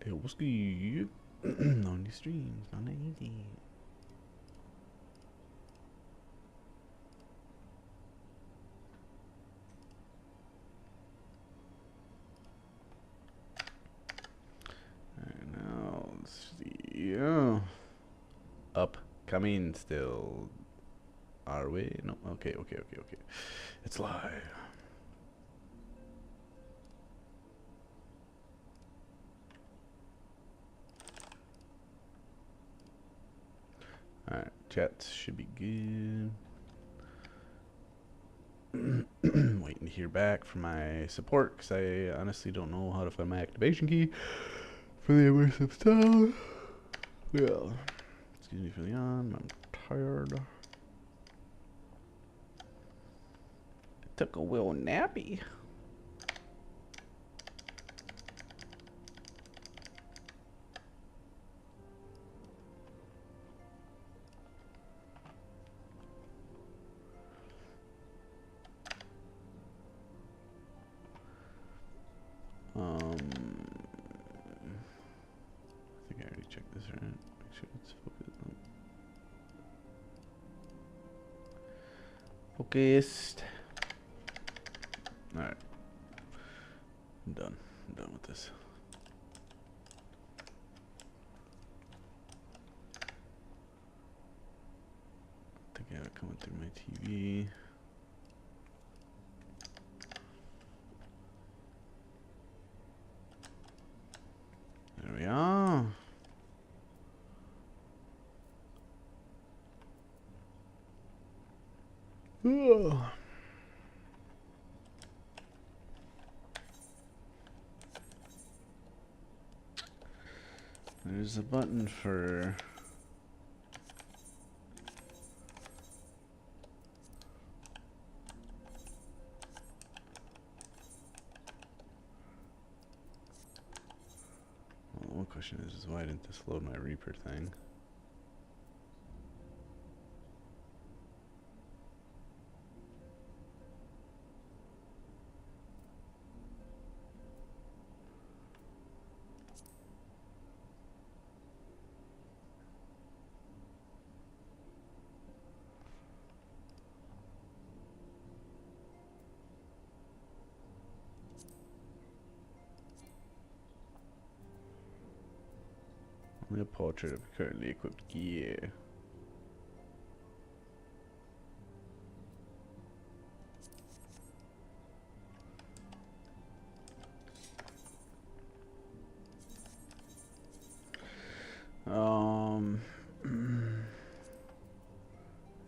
Hey, what's good? On these streams, not easy. Alright, now let's see. Yeah. Upcoming still. Are we? No. Okay. It's live. Alright, chat should be good. Waiting to hear back from my support because I honestly don't know how to find my activation key for the immersive stuff. Yeah. Excuse me for the yawn. I'm tired. I took a little nappy. I think I already checked this right. Make sure it's focused. Focused. Alright. I'm done. I'm done with this. I think I have it coming through my TV. There we are. Ugh. There's a button for well, one question is why didn't this load my Reaper thing? Only a portrait of currently equipped gear.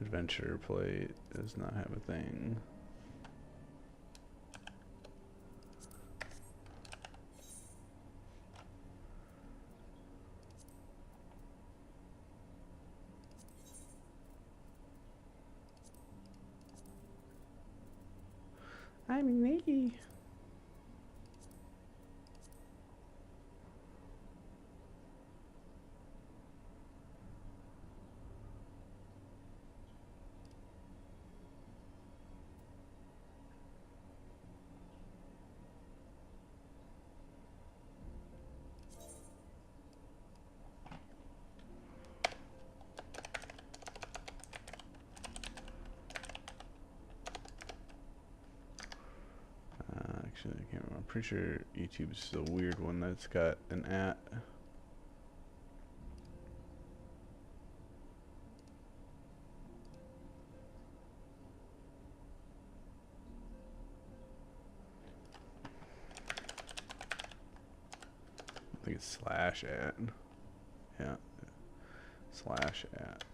Adventure plate does not have a thing. I'm Nikki. Actually, I can't remember. I'm pretty sure YouTube's the weird one that's got an at. I think it's slash at. Yeah. Slash at.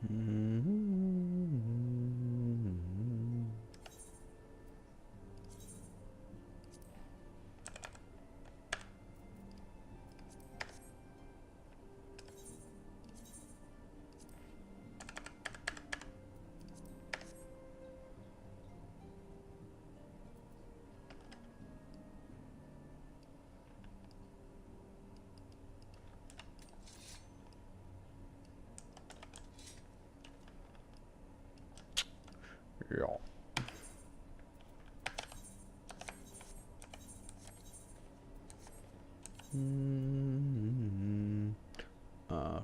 Yeah.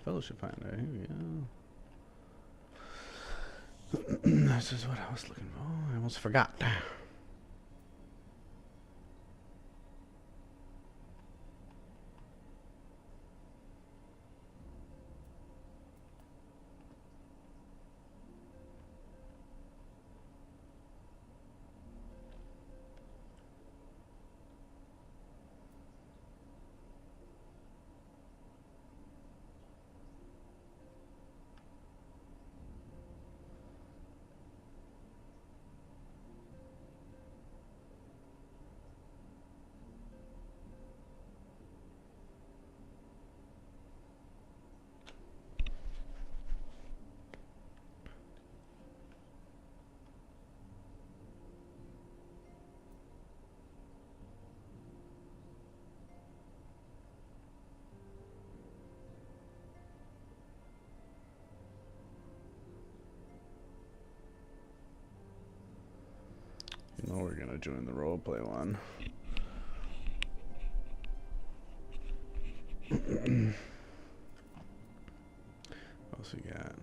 Fellowship finder. Here we go. This is what I was looking for. I almost forgot. You know we're gonna join the roleplay one. What else we got?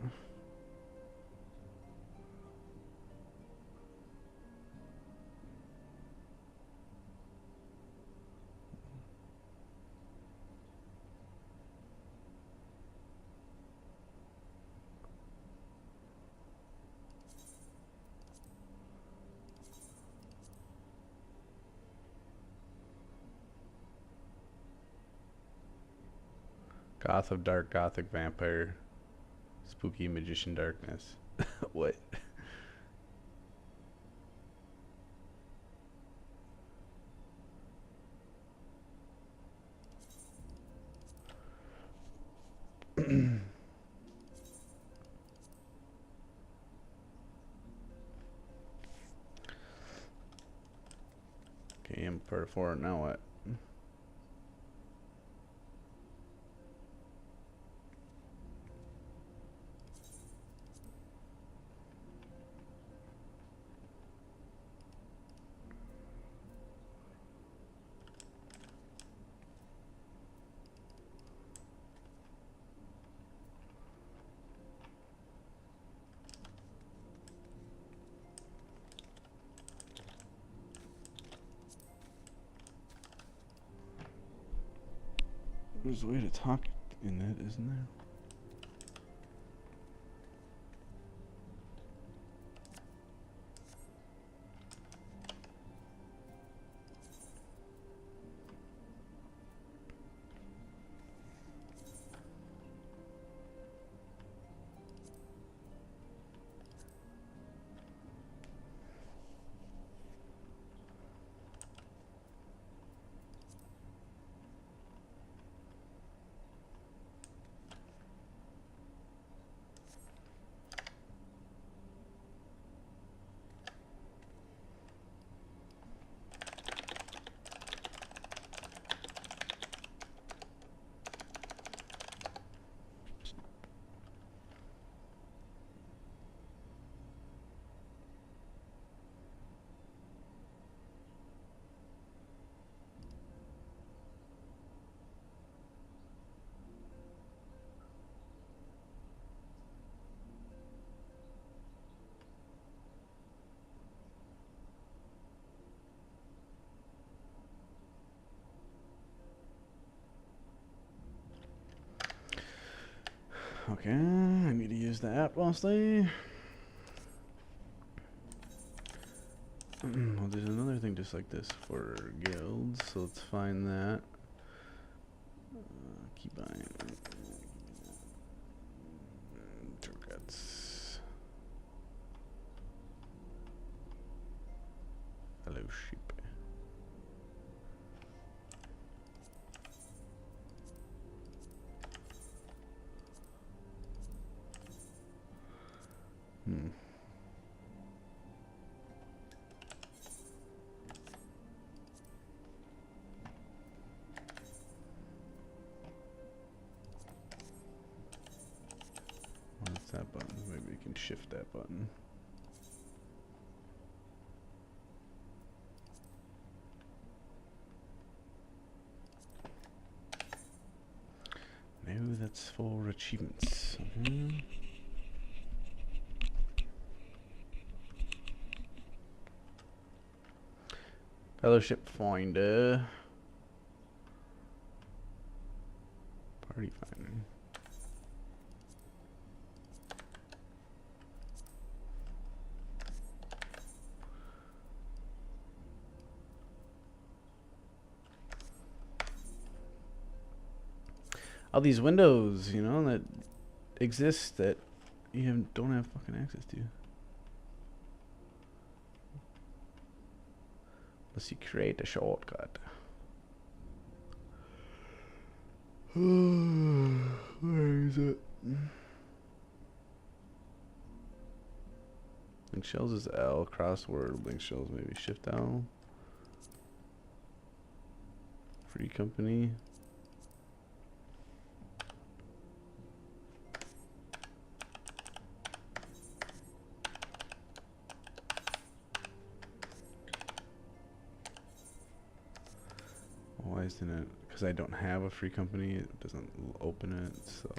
Goth of Dark Gothic Vampire. Spooky Magician Darkness. What? Okay, I'm part 4. Now what? There's a way to talk in it, isn't there? Okay, I need to use the app mostly. Well, there's another thing just like this for guilds, so let's find that. Keep buying. Turgets. Fellowship. Hmm. What's that button? Maybe we can shift that button. No, that's for achievements. Fellowship finder. Party finder. All these windows, you know, that exist that you don't have fucking access to. Unless you create a shortcut. Where is it? Link shells is L. Crossword. Link shells maybe shift L. Free company. Why isn't it? Because I don't have a free company, it doesn't open it, so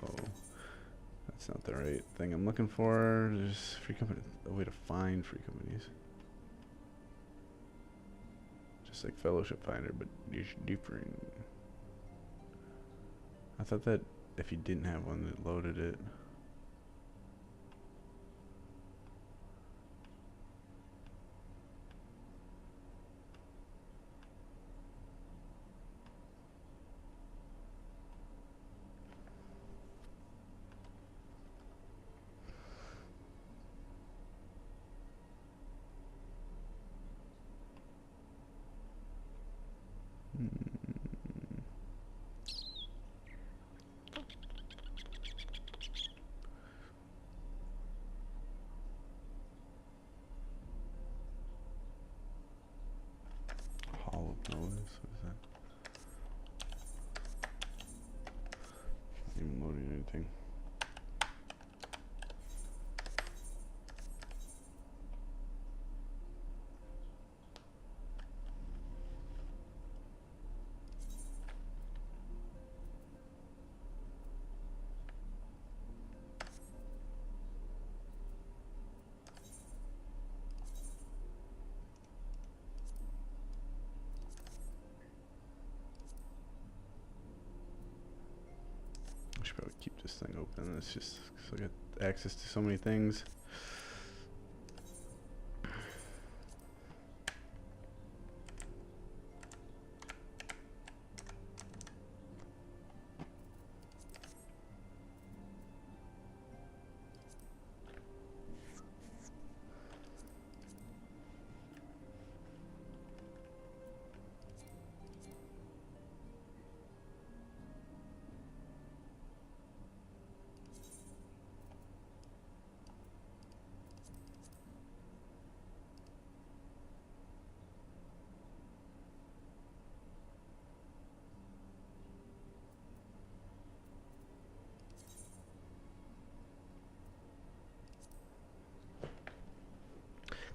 that's not the right thing I'm looking for. There's free company, a way to find free companies. Just like Fellowship Finder, but different. I thought that if you didn't have one, it loaded it. Hall of Noise, what is that? Not even loading anything. I should probably keep this thing open. It's just so I get access to so many things.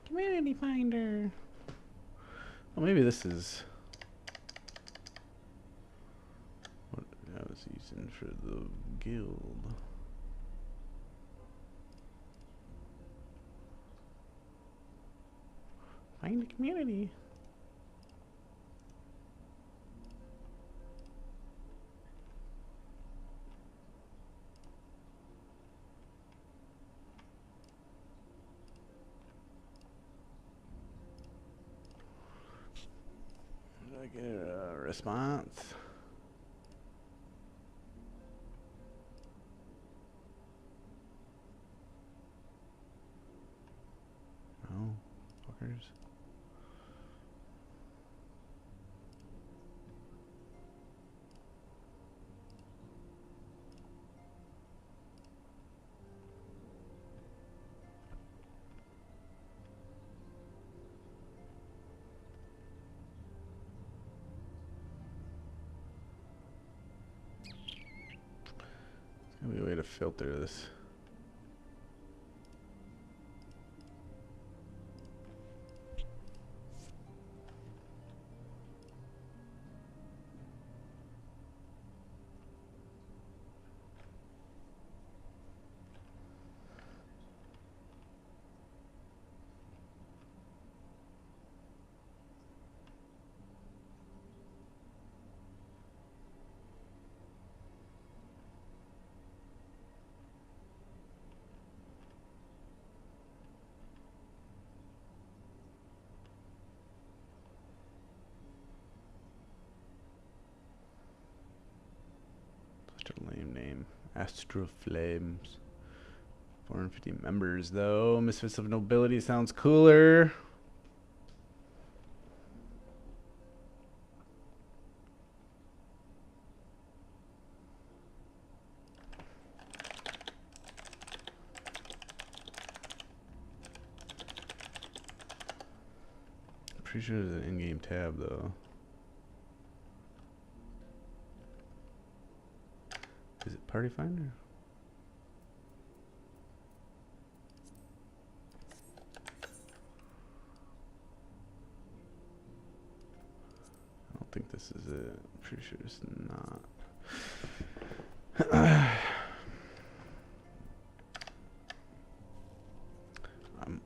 Community Finder. Well, maybe this is what I was using for the guild. Find a community. Did I get a response? No, fuckers. to filter this. Such a lame name. Astro Flames. 450 members though. Misfits of Nobility sounds cooler. Pretty sure there's an in-game tab though. Is it Party Finder? I don't think this is it. I'm pretty sure it's not. I'm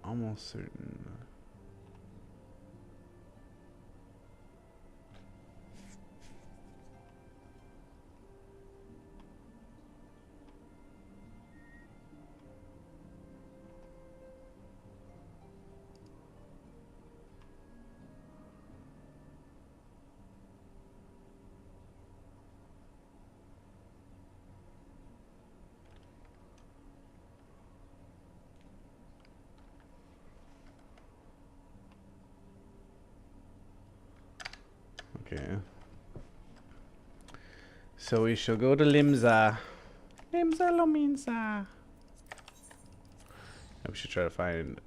almost certain. Okay. So we shall go to Limsa. Limsa Lominsa. And we should try to find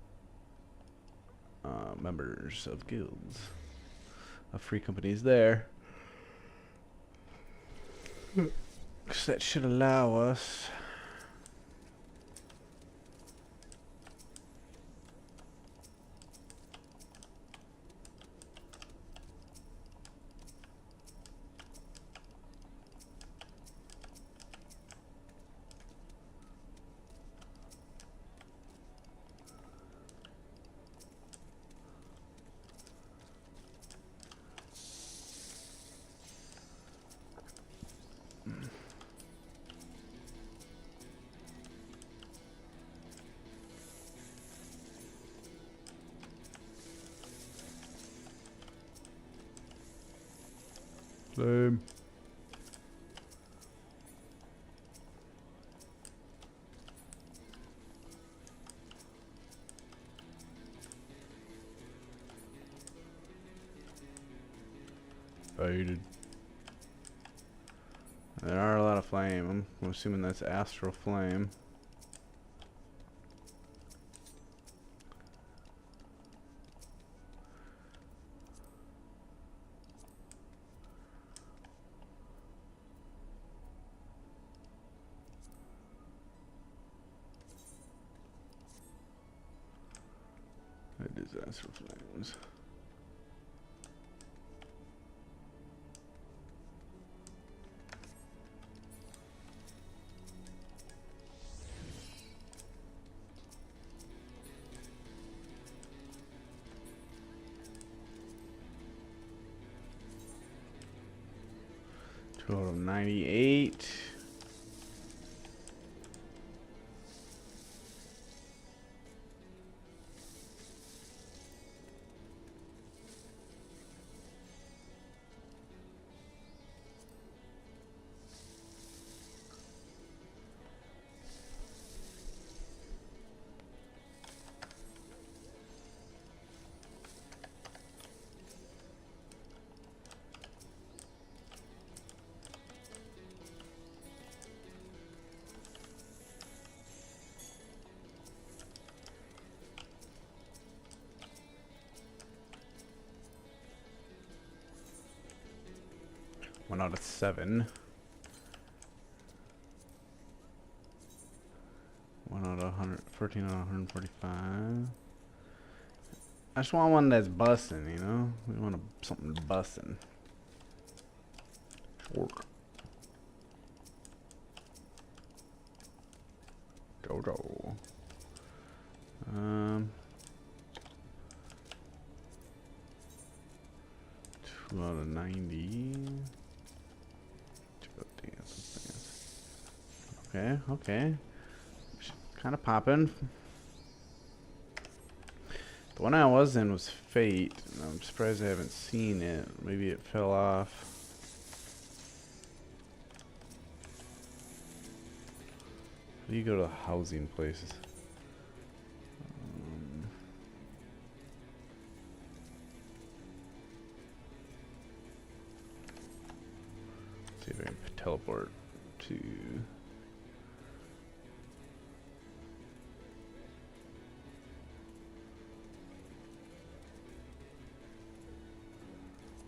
members of guilds. Of free companies there. Because that should allow us. Lame. Faded. There are a lot of flame. I'm assuming that's astral flame. It is astral flames. Total of 98. One out of 7. of 100, 14 out of 145. I just want one that's busting, you know? We want something busting. Work. Go. 2 out of 90. Okay. Kind of popping. The one I was in was Fate. I'm surprised I haven't seen it. Maybe it fell off. How do you go to housing places? See if I can teleport to...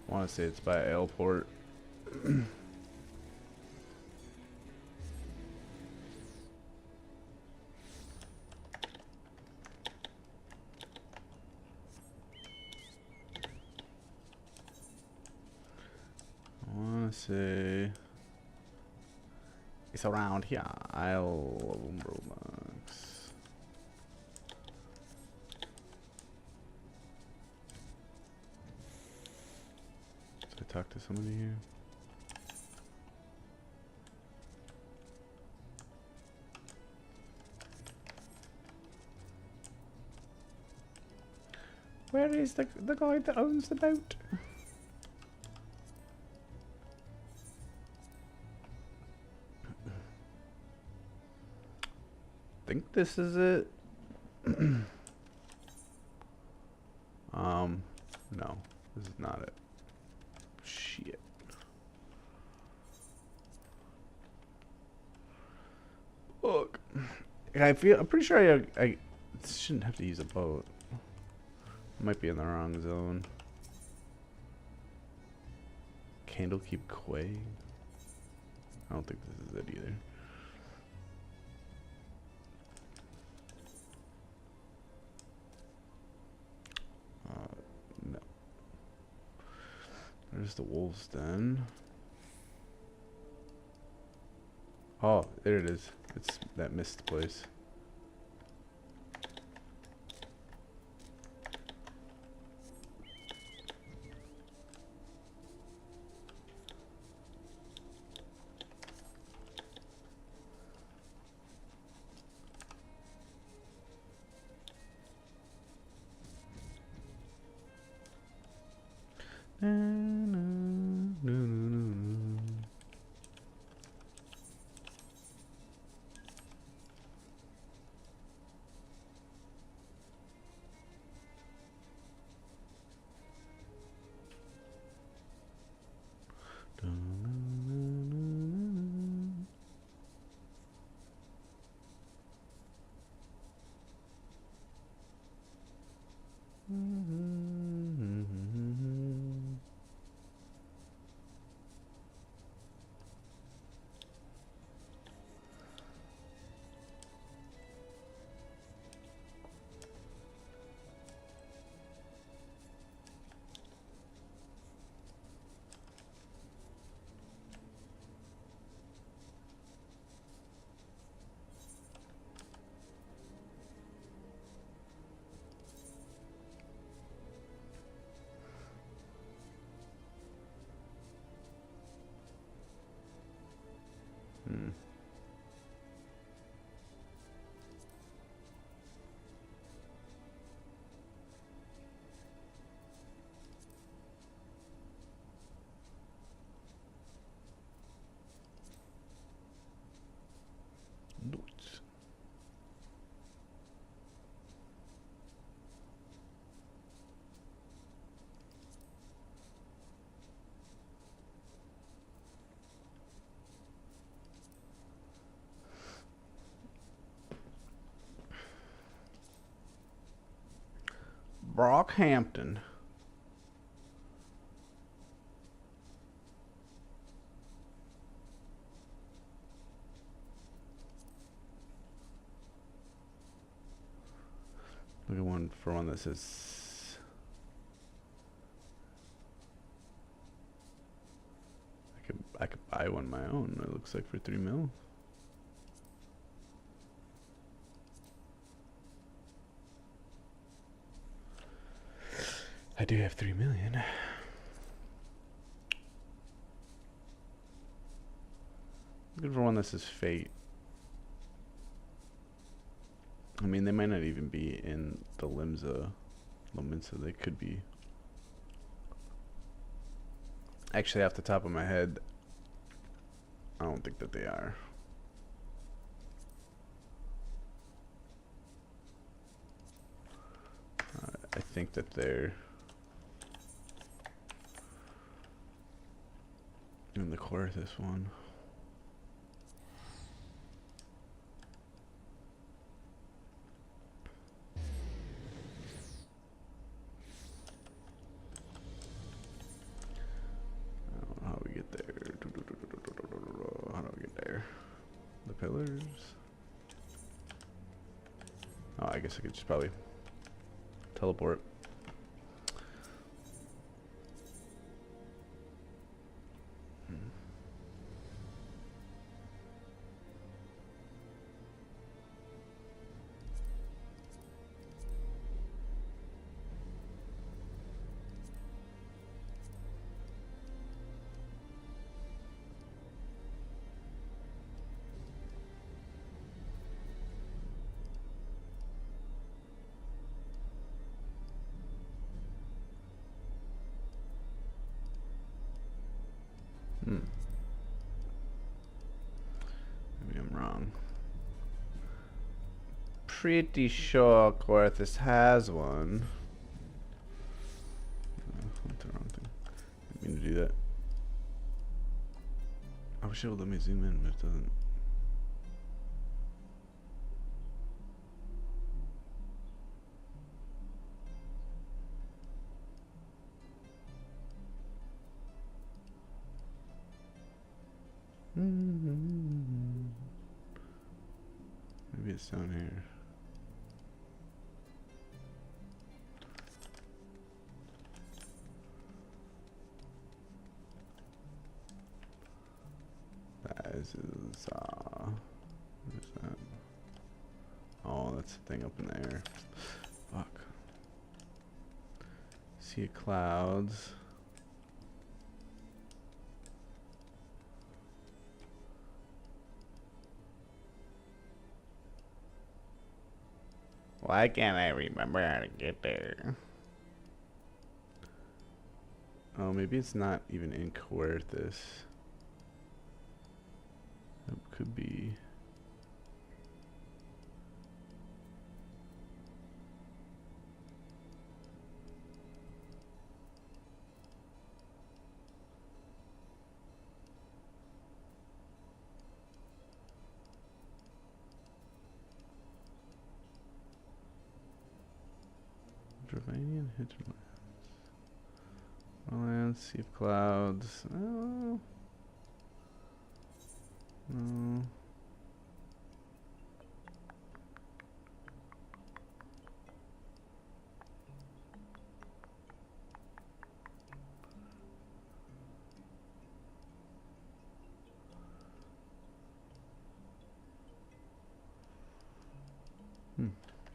I want to say it's by Airport. I want to say it's around here. Isle of Roblox. Did I talk to somebody here? Where is the guy that owns the boat? Think this is it. No, this is not it. Shit. Look, I'm pretty sure I shouldn't have to use a boat. Might be in the wrong zone. Candlekeep Quay. I don't think this is it either. No. There's the wolves den. Oh, there it is. It's that mist place. Notes. Brockhampton. Look at one for one that says. I could buy one my own. It looks like for 3 mil. I do have 3 million. Looking for one that says Fate. I mean, they might not even be in the Limsa. They could be. Actually, off the top of my head, I don't think that they are. I think that they're in the core of this one. I don't know how we get there. How do we get there? The pillars? Oh, I guess I could just probably teleport. Maybe I'm wrong. Pretty sure Corthus has one. Went the wrong thing. Didn't mean to do that. I wish it would let me zoom in, but it doesn't. Maybe it's down here. That is, what is that? Oh, that's the thing up in the air. Fuck. Sea of clouds. Why can't I remember how to get there? Oh, maybe it's not even in Coerthus. That could be. Dravanian hinterlands. Wildlands, Sea of Clouds. Oh. No.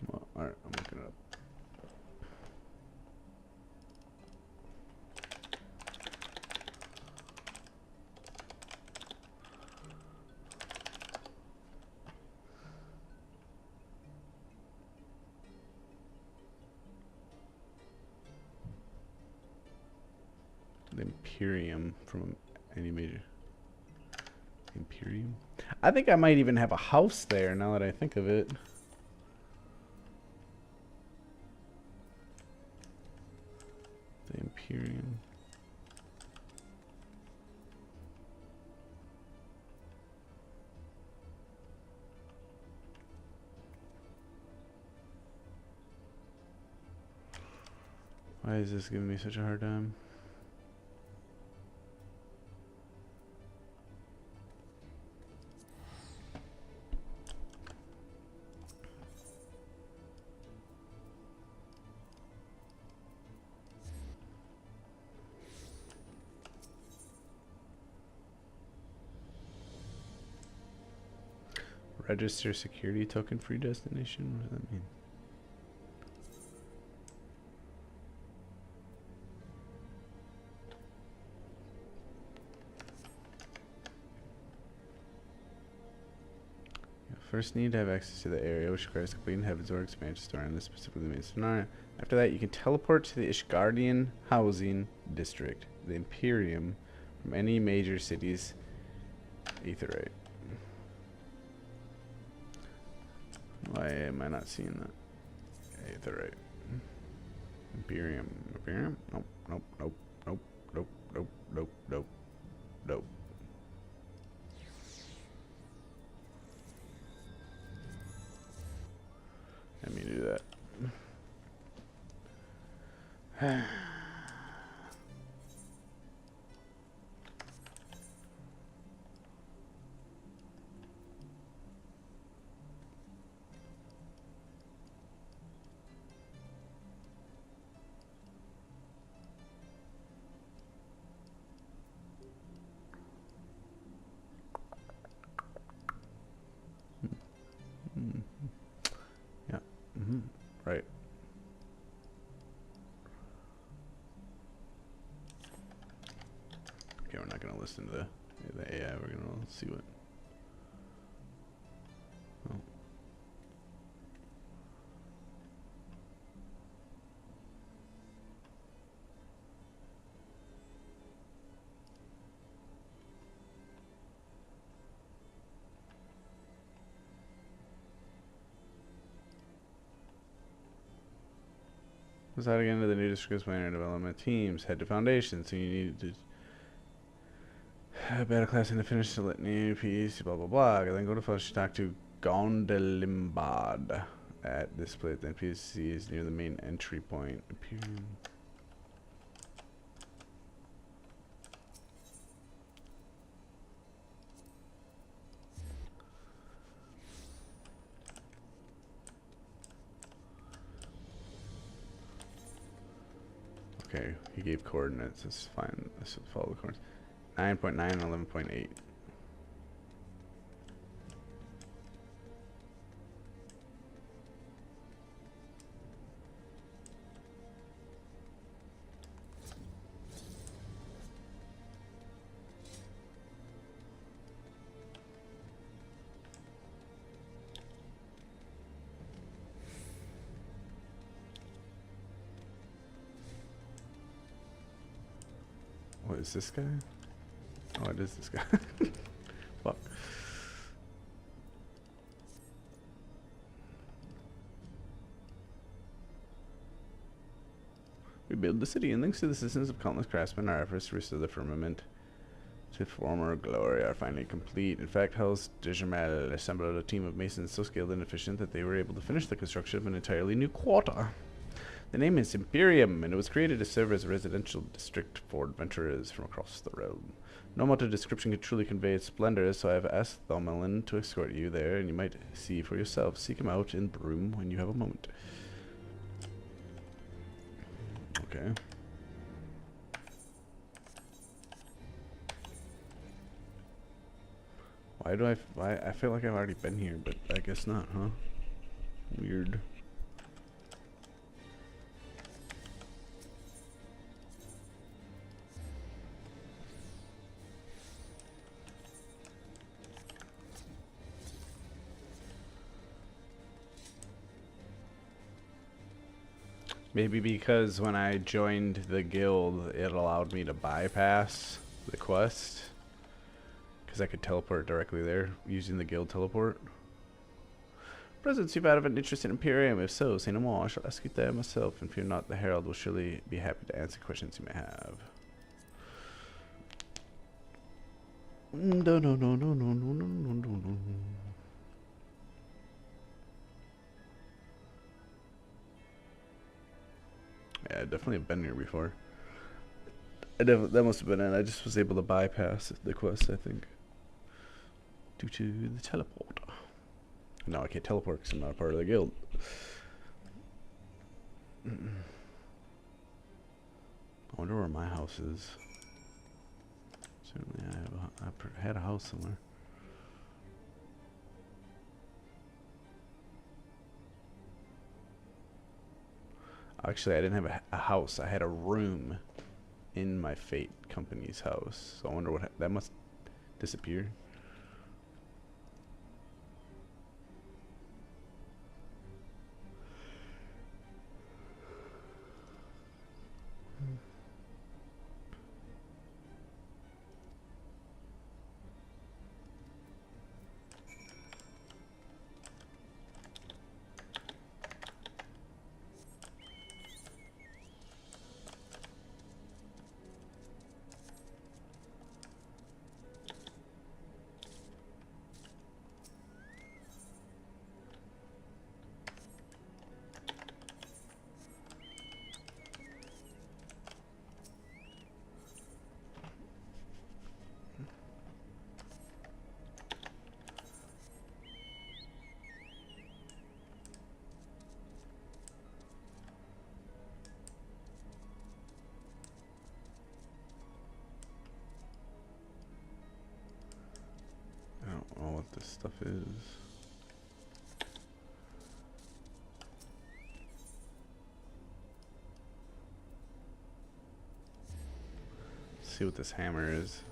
Well, alright, I'm looking it up. The Imperium from any major. Imperium? I think I might even have a house there now that I think of it. The Imperium. Why is this giving me such a hard time? Register security token free destination? What does that mean? First, need to have access to the area, which requires completing Heaven's Door expansion story in this specifically main scenario. After that, you can teleport to the Ishgardian Housing District, the Imperium, from any major city's Aetherite. Why am I not seeing that? Aetherite. Imperium. Imperium? Nope, nope, nope, nope, nope, nope, nope, nope, nope. Let me do that. Yeah. Right. Okay, we're not gonna listen to the AI. We're gonna see what. Oh. What's that again? To the new discourse planner development teams. Head to foundation. So you need to battle class and to finish the litany piece. Blah blah blah. And then go to first talk to Gondelimbad at this place. The NPC is near the main entry point. Okay, he gave coordinates. It's fine. Let's follow the coordinates. 9.9 and 11.8. What is this guy? Oh, it is this guy. Fuck. We build the city, and thanks to the assistance of countless craftsmen, our efforts to restore the firmament to former glory are finally complete. In fact, Hell's Dejamel assembled a team of masons so skilled and efficient that they were able to finish the construction of an entirely new quarter. The name is Imperium, and it was created to serve as a residential district for adventurers from across the realm. No amount of description can truly convey its splendor, so I have asked Thomelin to escort you there, and you might see for yourself. Seek him out in Broom when you have a moment. Okay. Why I feel like I've already been here, but I guess not, huh? Weird. Maybe because when I joined the guild, it allowed me to bypass the quest. Because I could teleport directly there using the guild teleport. Presence you've out of an interest in Imperium? If so, say no more. I shall ask you there myself, and fear not, the Herald will surely be happy to answer questions you may have. No, no, no, no, no, no, no, no, no, no. Yeah, I definitely have been here before. That must have been it. I just was able to bypass the quest, I think. Due to the teleport. No, I can't teleport because I'm not a part of the guild. I wonder where my house is. Certainly I had a house somewhere. Actually, I didn't have a house. I had a room in my Fate company's house. So I wonder what that must disappear. I don't know what this stuff is. Let's see what this hammer is.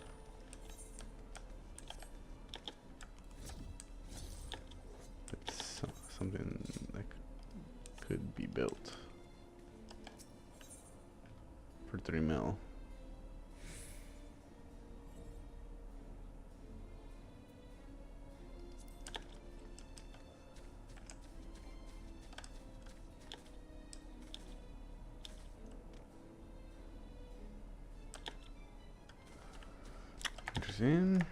It's something that could be built for 3 mil. Interesting.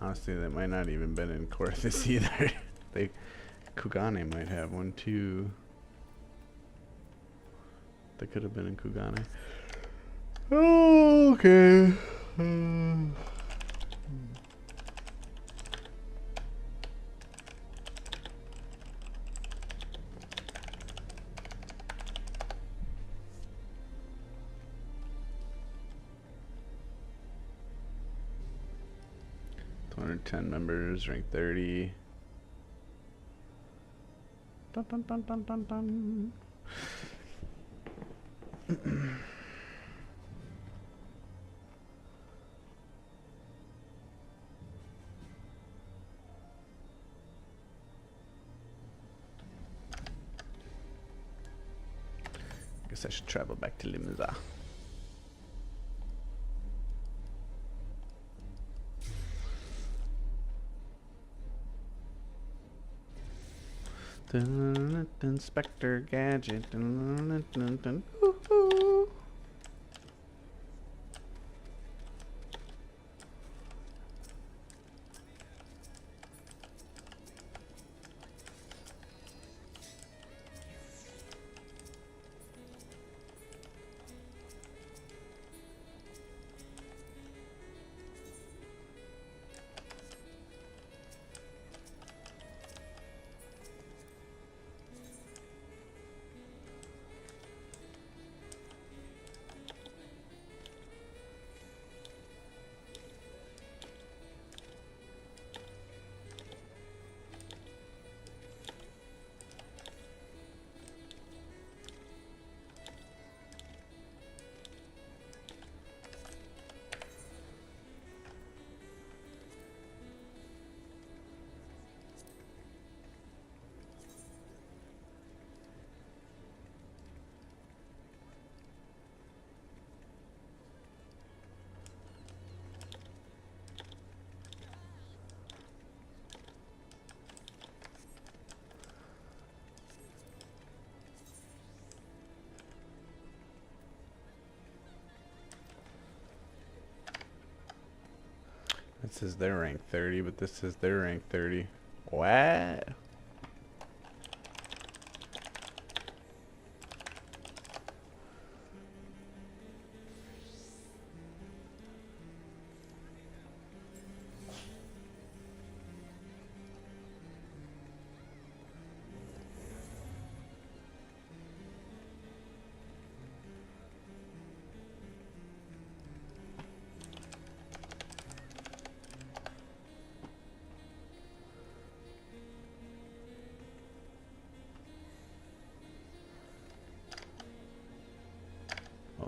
Honestly, that might not even been in Corthus either. Kugane might have one too. That could have been in Kugane. Oh, okay. $210 members, rank 30. Dun, dun, dun, dun, dun, dun. Guess I should travel back to Limza. Inspector Gadget. Woohoo. This is their rank 30, but this is their rank 30. What?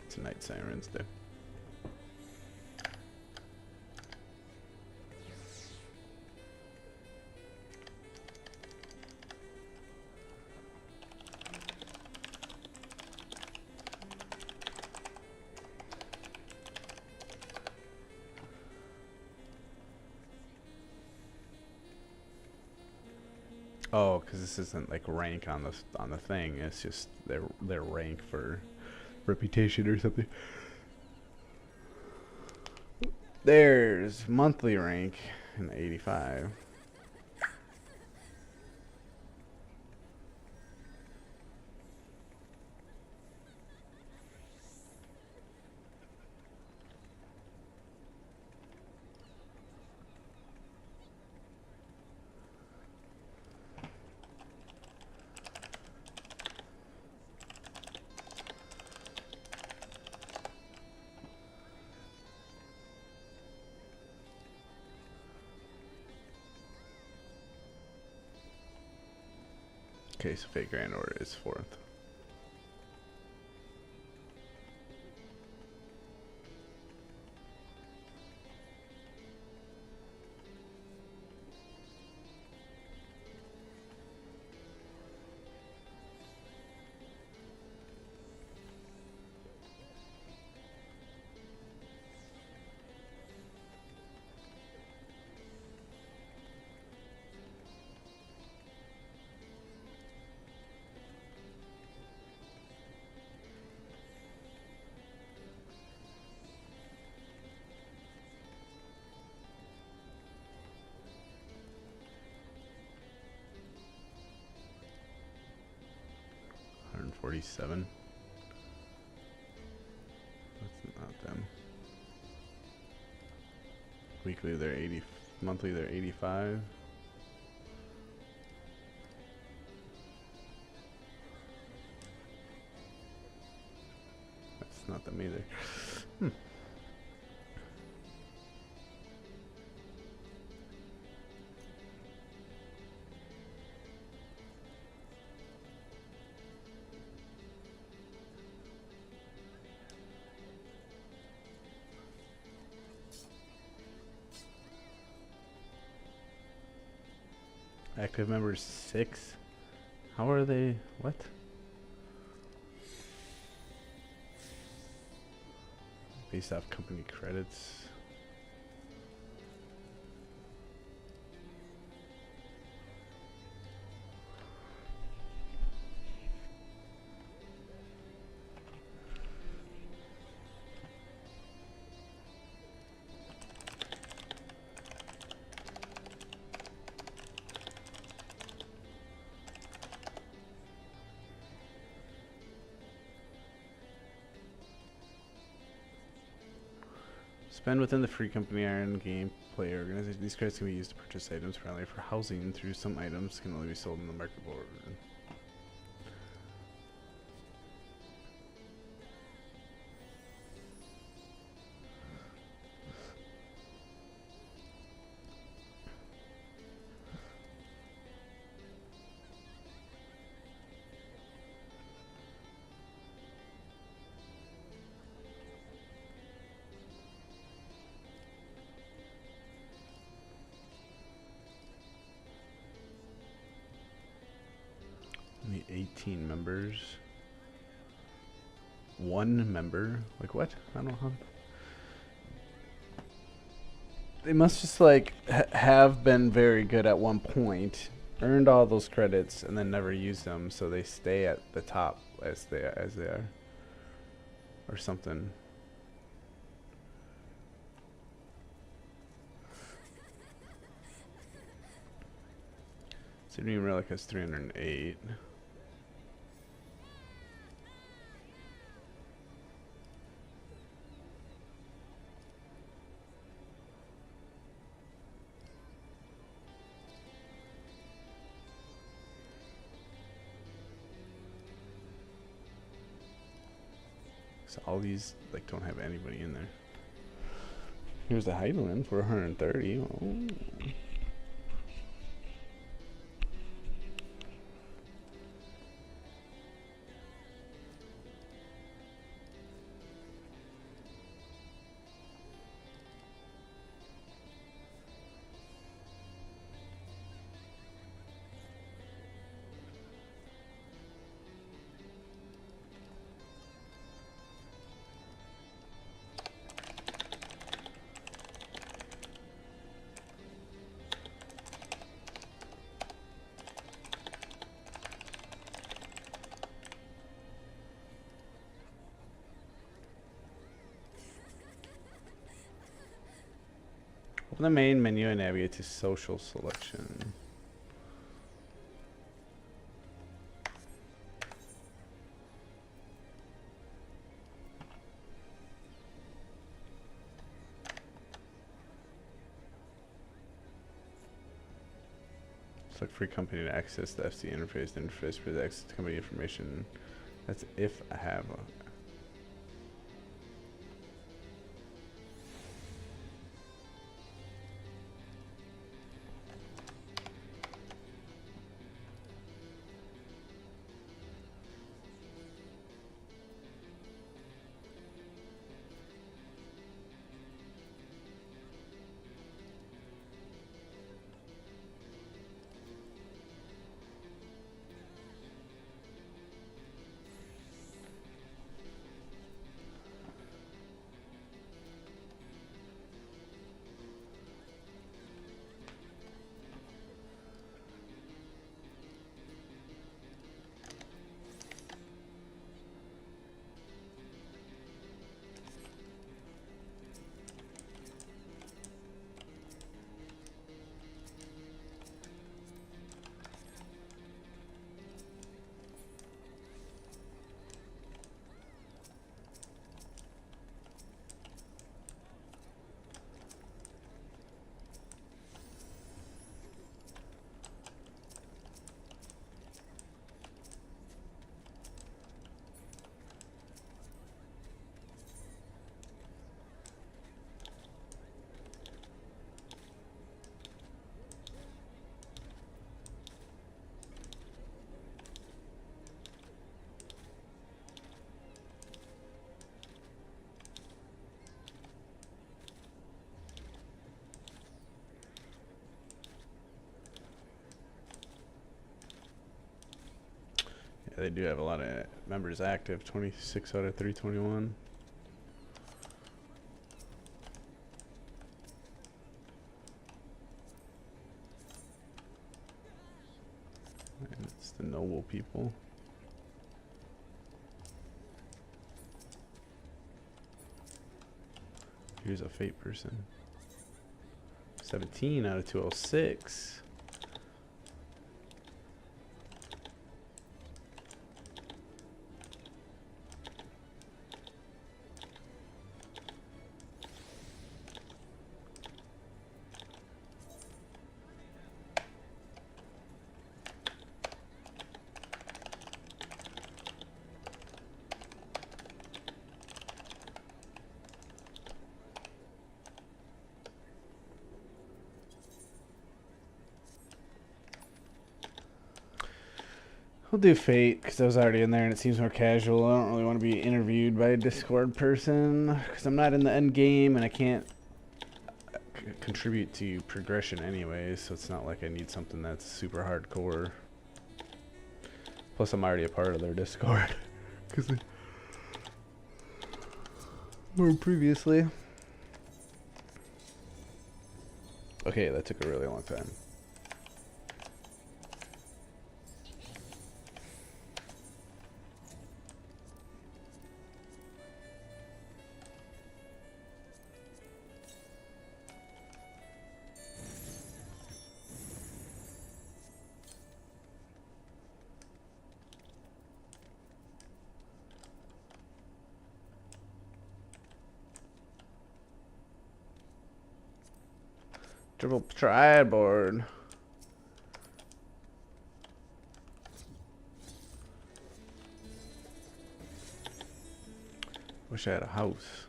What's Night Sirens do? Oh, because this isn't like rank on the thing. It's just their rank for reputation or something. There's monthly rank in 85. Okay, so Fate Grand Order is 4th. $147. That's not them. Weekly they're 80. Monthly they're 85. That's not them either. Active members 6. How are they? What? Based off company credits. Spend within the free company iron gameplay organization. These credits can be used to purchase items primarily for housing. Through some items can only be sold in the market board. Only 18 members. 1 member. Like what? I don't know how. They must just like have been very good at one point, earned all those credits, and then never used them, so they stay at the top as they are, or something. Sydney Relic has 308. So all these like don't have anybody in there. Here's the Heidelin for 130. Oh. From the main menu, I navigate to social selection. Select free company to access the FC interface. The interface for the access to company information. That's if I have a. They do have a lot of members active, 26 out of 321. And it's the noble people. Here's a fate person. 17 out of 206. We'll do fate because I was already in there and it seems more casual. I don't really want to be interviewed by a Discord person because I'm not in the end game and I can't contribute to progression anyways, so it's not like I need something that's super hardcore. Plus I'm already a part of their Discord because or previously. Okay, that took a really long time. Triple tri-board. Wish I had a house.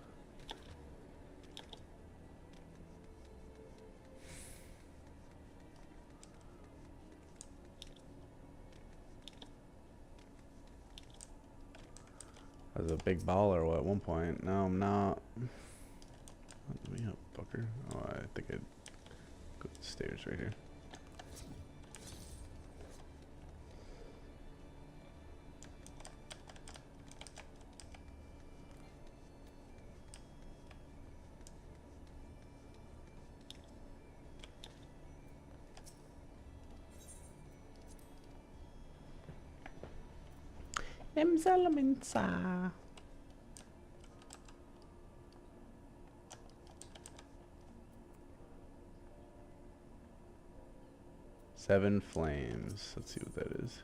I was a big baller at one point. No, I'm not. Let me up, fucker. Oh, I think I'd go to the stairs right here. Elements. 7 flames. Let's see what that is.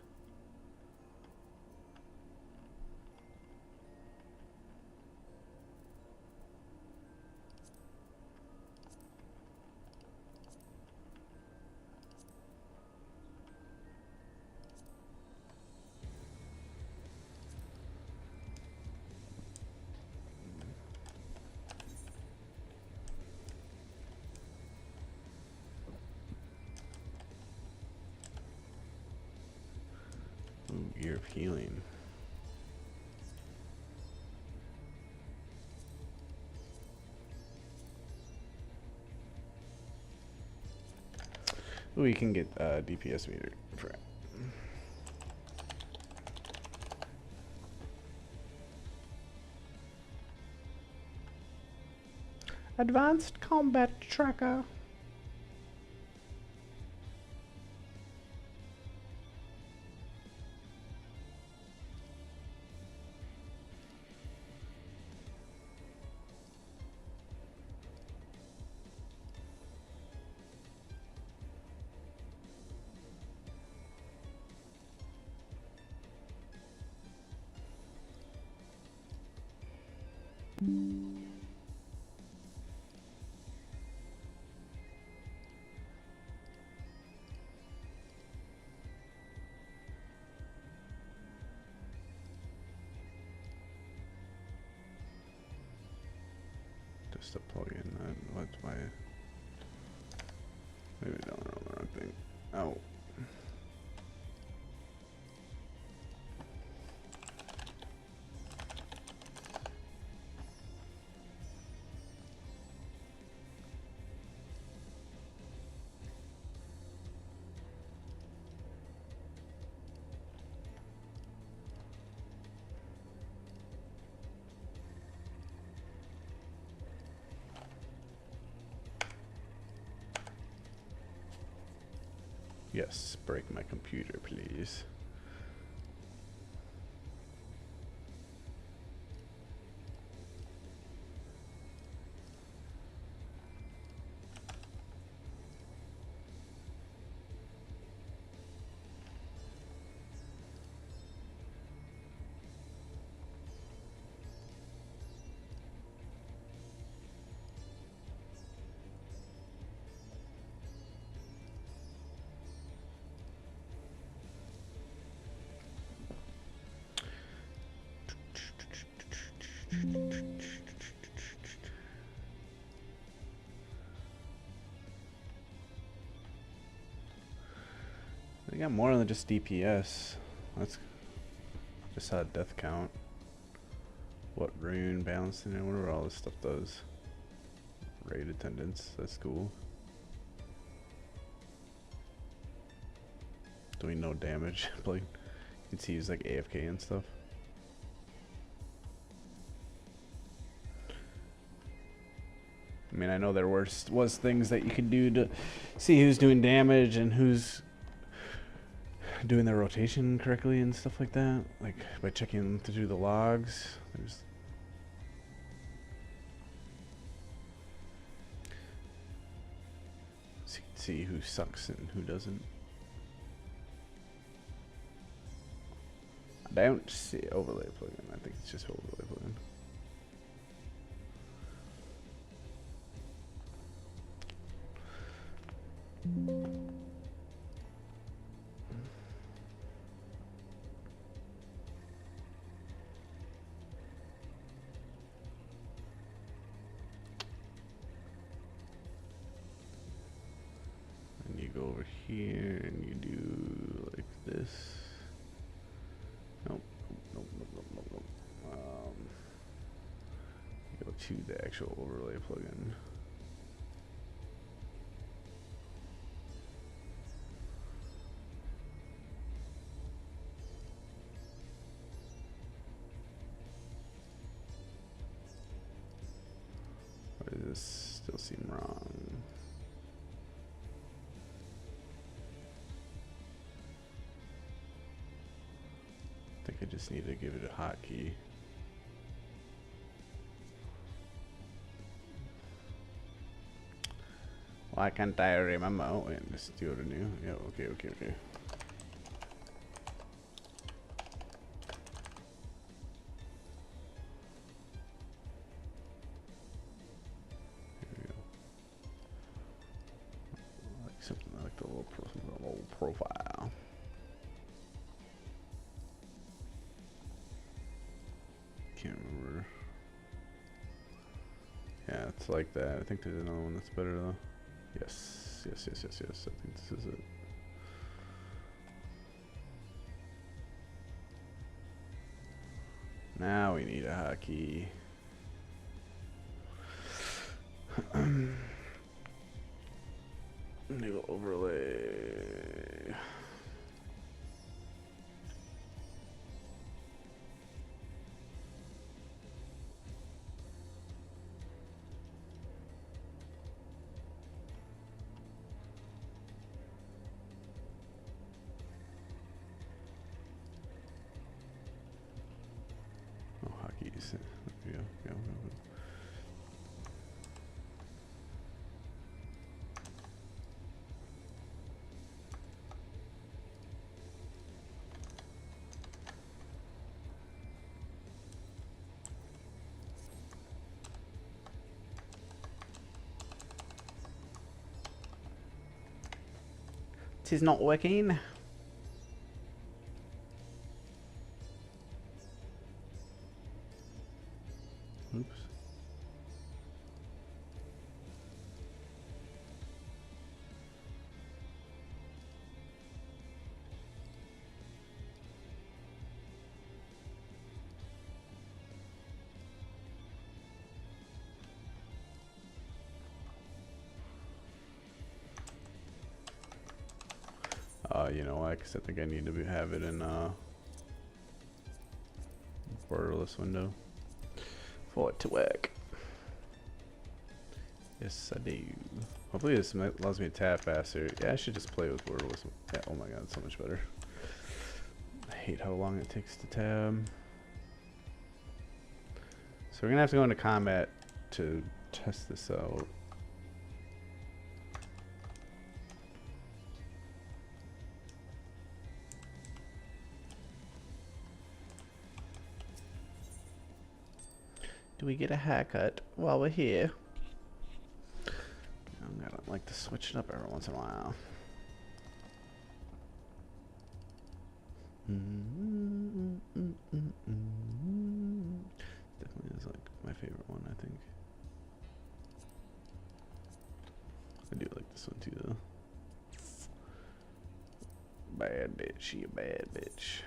Ooh, Gear of Healing. Ooh, we can get DPS meter for it. Advanced Combat Tracker. Just a plugin. What's my? Maybe I don't know the wrong thing. Oh. Yes, break my computer, please. They got more than just DPS. That's just how death count. What rune balancing and whatever all this stuff does. Raid attendance, that's cool. Doing no damage. Like, you can see he's like AFK and stuff. I mean, I know there was things that you could do to see who's doing damage and who's doing their rotation correctly and stuff like that. Like by checking through the logs. So you can see who sucks and who doesn't. I don't see overlay plugin. I think it's just overlay plugin. And you go over here and you do like this. Nope, nope, nope, nope, nope, nope. Go to the actual overlay plugin. Why does this still seem wrong? I think I just need to give it a hotkey. Why can't I remember? Oh, wait, let's do it anew. Yeah, okay. Here we go. Like something like the little profile. Can't remember. Yeah, it's like that. I think there's another one that's better though. Yes. I think this is it. Now we need a hotkey. New overlay. Oh, hotkeys. There we go. It is not working. Oops. You know why? Because I think I need to have it in borderless window for it to work. Yes, I do. Hopefully this allows me to tap faster. Yeah, I should just play with borderless. Yeah, oh my god, it's so much better. I hate how long it takes to tab. So we're gonna have to go into combat to test this out. Do we get a haircut while we're here? I'm gonna like to switch it up every once in a while. Definitely is like my favorite one, I think. I do like this one too, though. Bad bitch, she a bad bitch.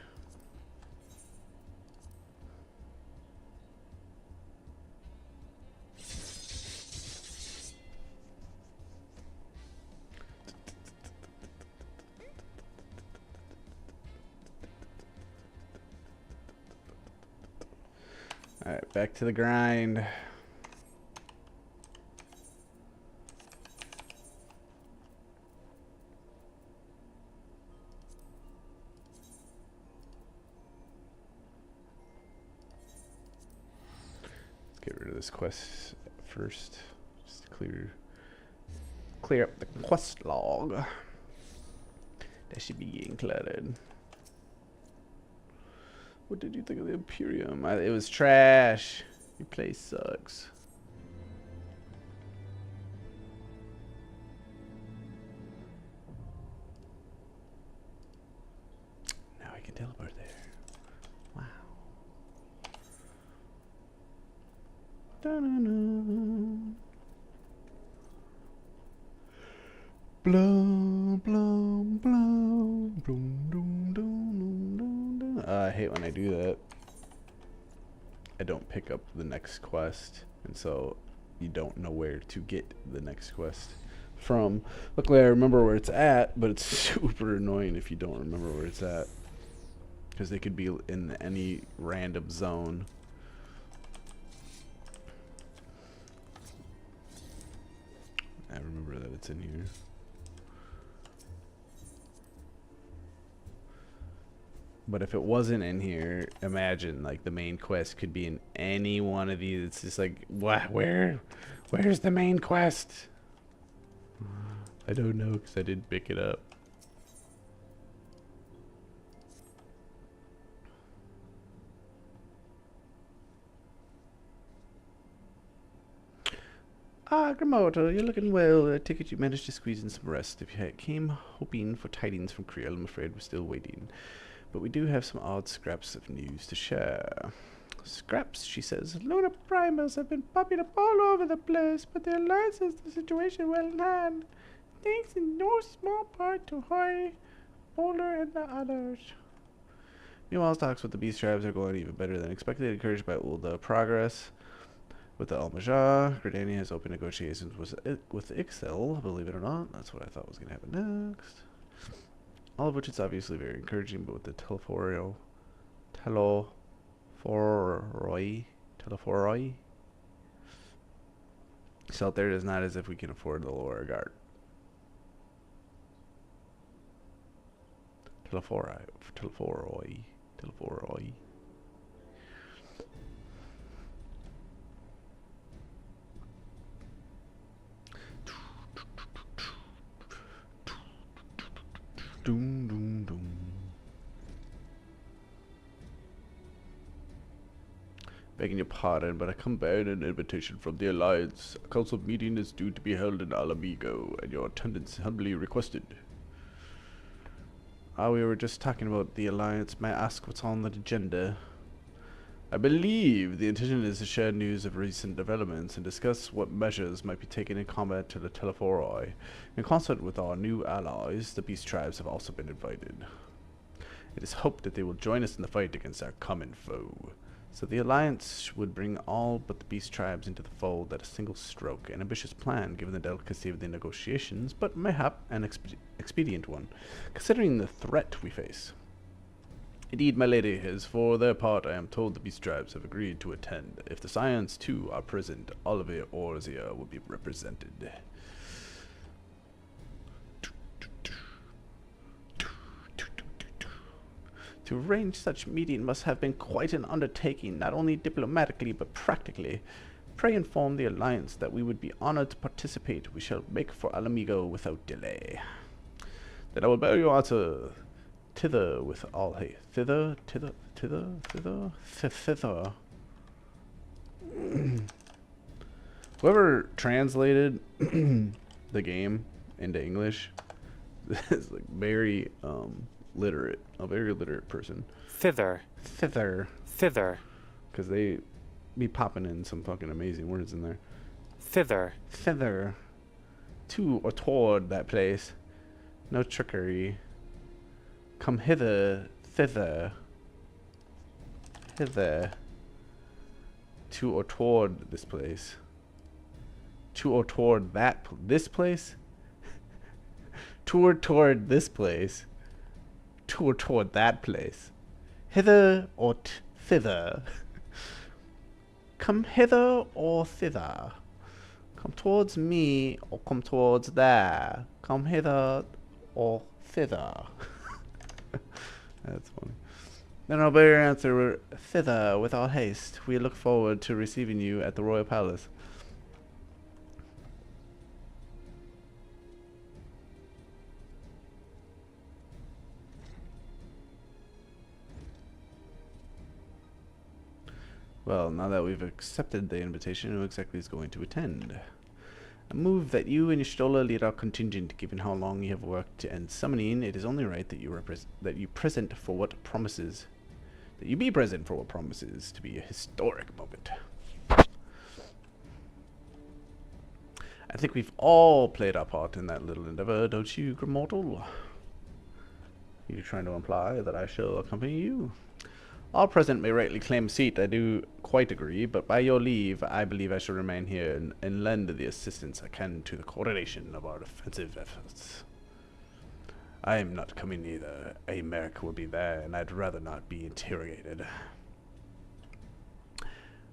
Alright, back to the grind. Let's get rid of this quest first. Just to clear up the quest log. That should be getting cluttered. What did you think of the Imperium? It was trash. Your place sucks. Now I can teleport there. Wow. Da-na-na. Blow, blow, blow. Boom, doom, doom, doom, doom. I hate when I do that. I don't pick up the next quest, and so you don't know where to get the next quest from. Luckily, I remember where it's at, but it's super annoying if you don't remember where it's at, because they could be in any random zone. I remember that it's in here. But if it wasn't in here, imagine like the main quest could be in any one of these. It's just like, what? Where's the main quest? I don't know because I didn't pick it up. Ah, Gramoto, you're looking well. I take it you managed to squeeze in some rest. If you came hoping for tidings from Creel, I'm afraid we're still waiting. But we do have some odd scraps of news to share. Scraps, she says. Lunar primers have been popping up all over the place, but the Alliance has the situation well in hand. Thanks in no small part to Hoy, Boulder, and the others. Meanwhile, talks with the beast tribes are going even better than expected, encouraged by all the progress. With the Almajah, Gridania has opened negotiations with Ixel, believe it or not. That's what I thought was going to happen next. All of which is obviously very encouraging, but with the Teleforoi, so out there, it is not as if we can afford the lower guard. Teleforoi. Doom, doom, doom. Begging your pardon, but I come bearing an invitation from the Alliance. A council meeting is due to be held in Alamigo, and your attendance humbly requested. We were just talking about the Alliance. May I ask what's on the agenda? I believe the intention is to share news of recent developments and discuss what measures might be taken in combat to the Teleforoi. In concert with our new allies, the Beast Tribes have also been invited. It is hoped that they will join us in the fight against our common foe. So the Alliance would bring all but the Beast Tribes into the fold at a single stroke. An ambitious plan, given the delicacy of the negotiations, but mayhap an expedient one, considering the threat we face. Indeed, my lady, as for their part, I am told the Beast Tribes have agreed to attend. If the Scions, too, are present, Oliver Orzia will be represented. To arrange such meeting must have been quite an undertaking, not only diplomatically, but practically. Pray inform the Alliance that we would be honored to participate. We shall make for Alamigo without delay. Then I will bear your answer thither with all haste. Thither. Whoever translated the game into English is like very literate, a very literate person. Thither. Because they be popping in some fucking amazing words in there. Thither. To or toward that place. No trickery. Come hither, thither. To or toward this place. To or toward this place? Toward this place. To or toward that place. Hither or thither. Come hither or thither. Come towards me or come towards there. Come hither or thither. That's funny. Then I'll bear your answer thither with all haste. We look forward to receiving you at the Royal Palace. Well, now that we've accepted the invitation, who exactly is going to attend? A move that you and your Stola lead our contingent. Given how long you have worked to end summoning, it is only right that you be present for what promises to be a historic moment. I think we've all played our part in that little endeavor, don't you, Grimortal? You're trying to imply that I shall accompany you? All present may rightly claim a seat, I do quite agree, but by your leave, I believe I shall remain here and lend the assistance I can to the coordination of our defensive efforts. I am not coming either. A Merrick will be there, and I'd rather not be interrogated.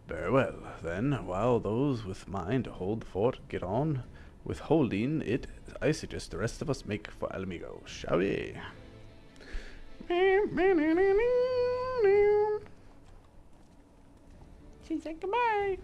Very well, then, while those with mind to hold the fort get on with holding it, I suggest the rest of us make for Alamigo, shall we? She said goodbye.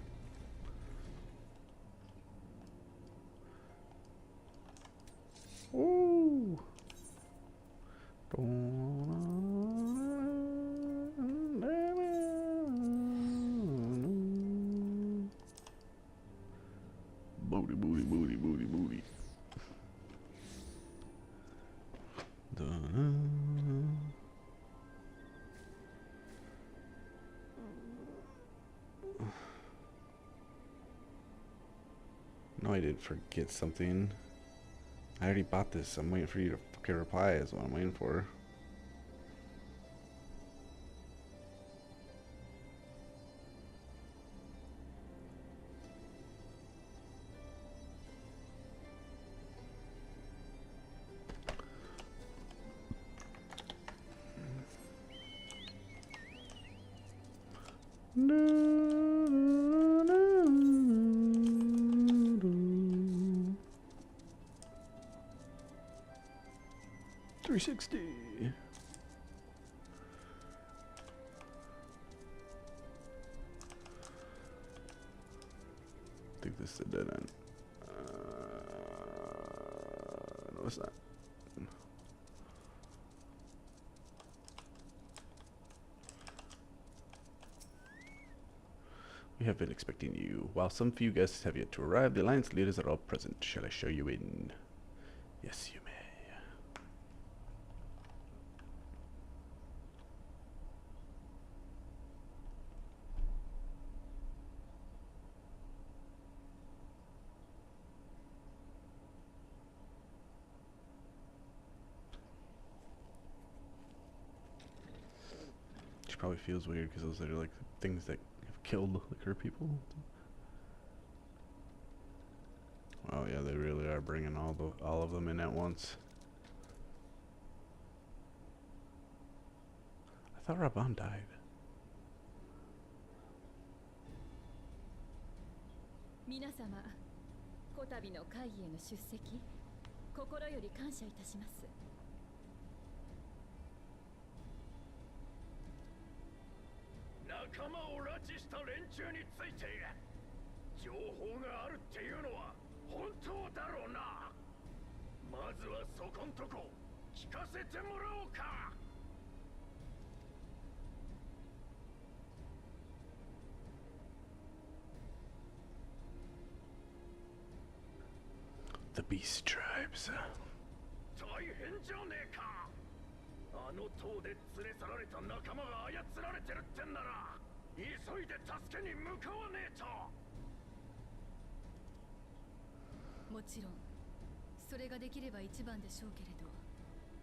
Booty, booty, booty, booty, booty. No, I did forget something. I already bought this. I'm waiting for you to fucking reply is what I'm waiting for. $360. I think this is a dead end. No, it's not. We have been expecting you. While some few guests have yet to arrive, the Alliance leaders are all present. Shall I show you in? Yes, you may. She probably feels weird because those are like things that have killed like her people. Oh yeah, they really are bringing all of them in at once. I thought Raban died. 皆様、こたびの会議への出席、心より感謝いたします。仲間を拉致した連中について情報があるっていうのは本当だろうな。まずはそこんとこ聞かせてもらおうか。The Beast Tribes. 大変じゃねえか。あの塔で連れ去られた仲間が操られてるってんなら急いで助けに向かわねえと。もちろんそれができれば一番でしょうけれど、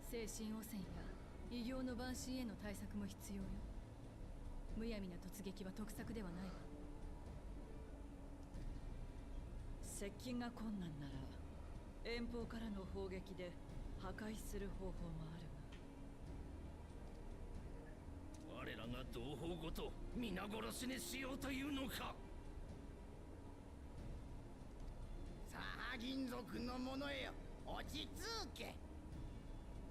精神汚染や異形の万神への対策も必要よ。むやみな突撃は得策ではないわ。接近が困難なら遠方からの砲撃で破壊する方法もあるが、我らが同胞ごと皆殺しにしようというのか。さあ銀族の者よ、落ち着け。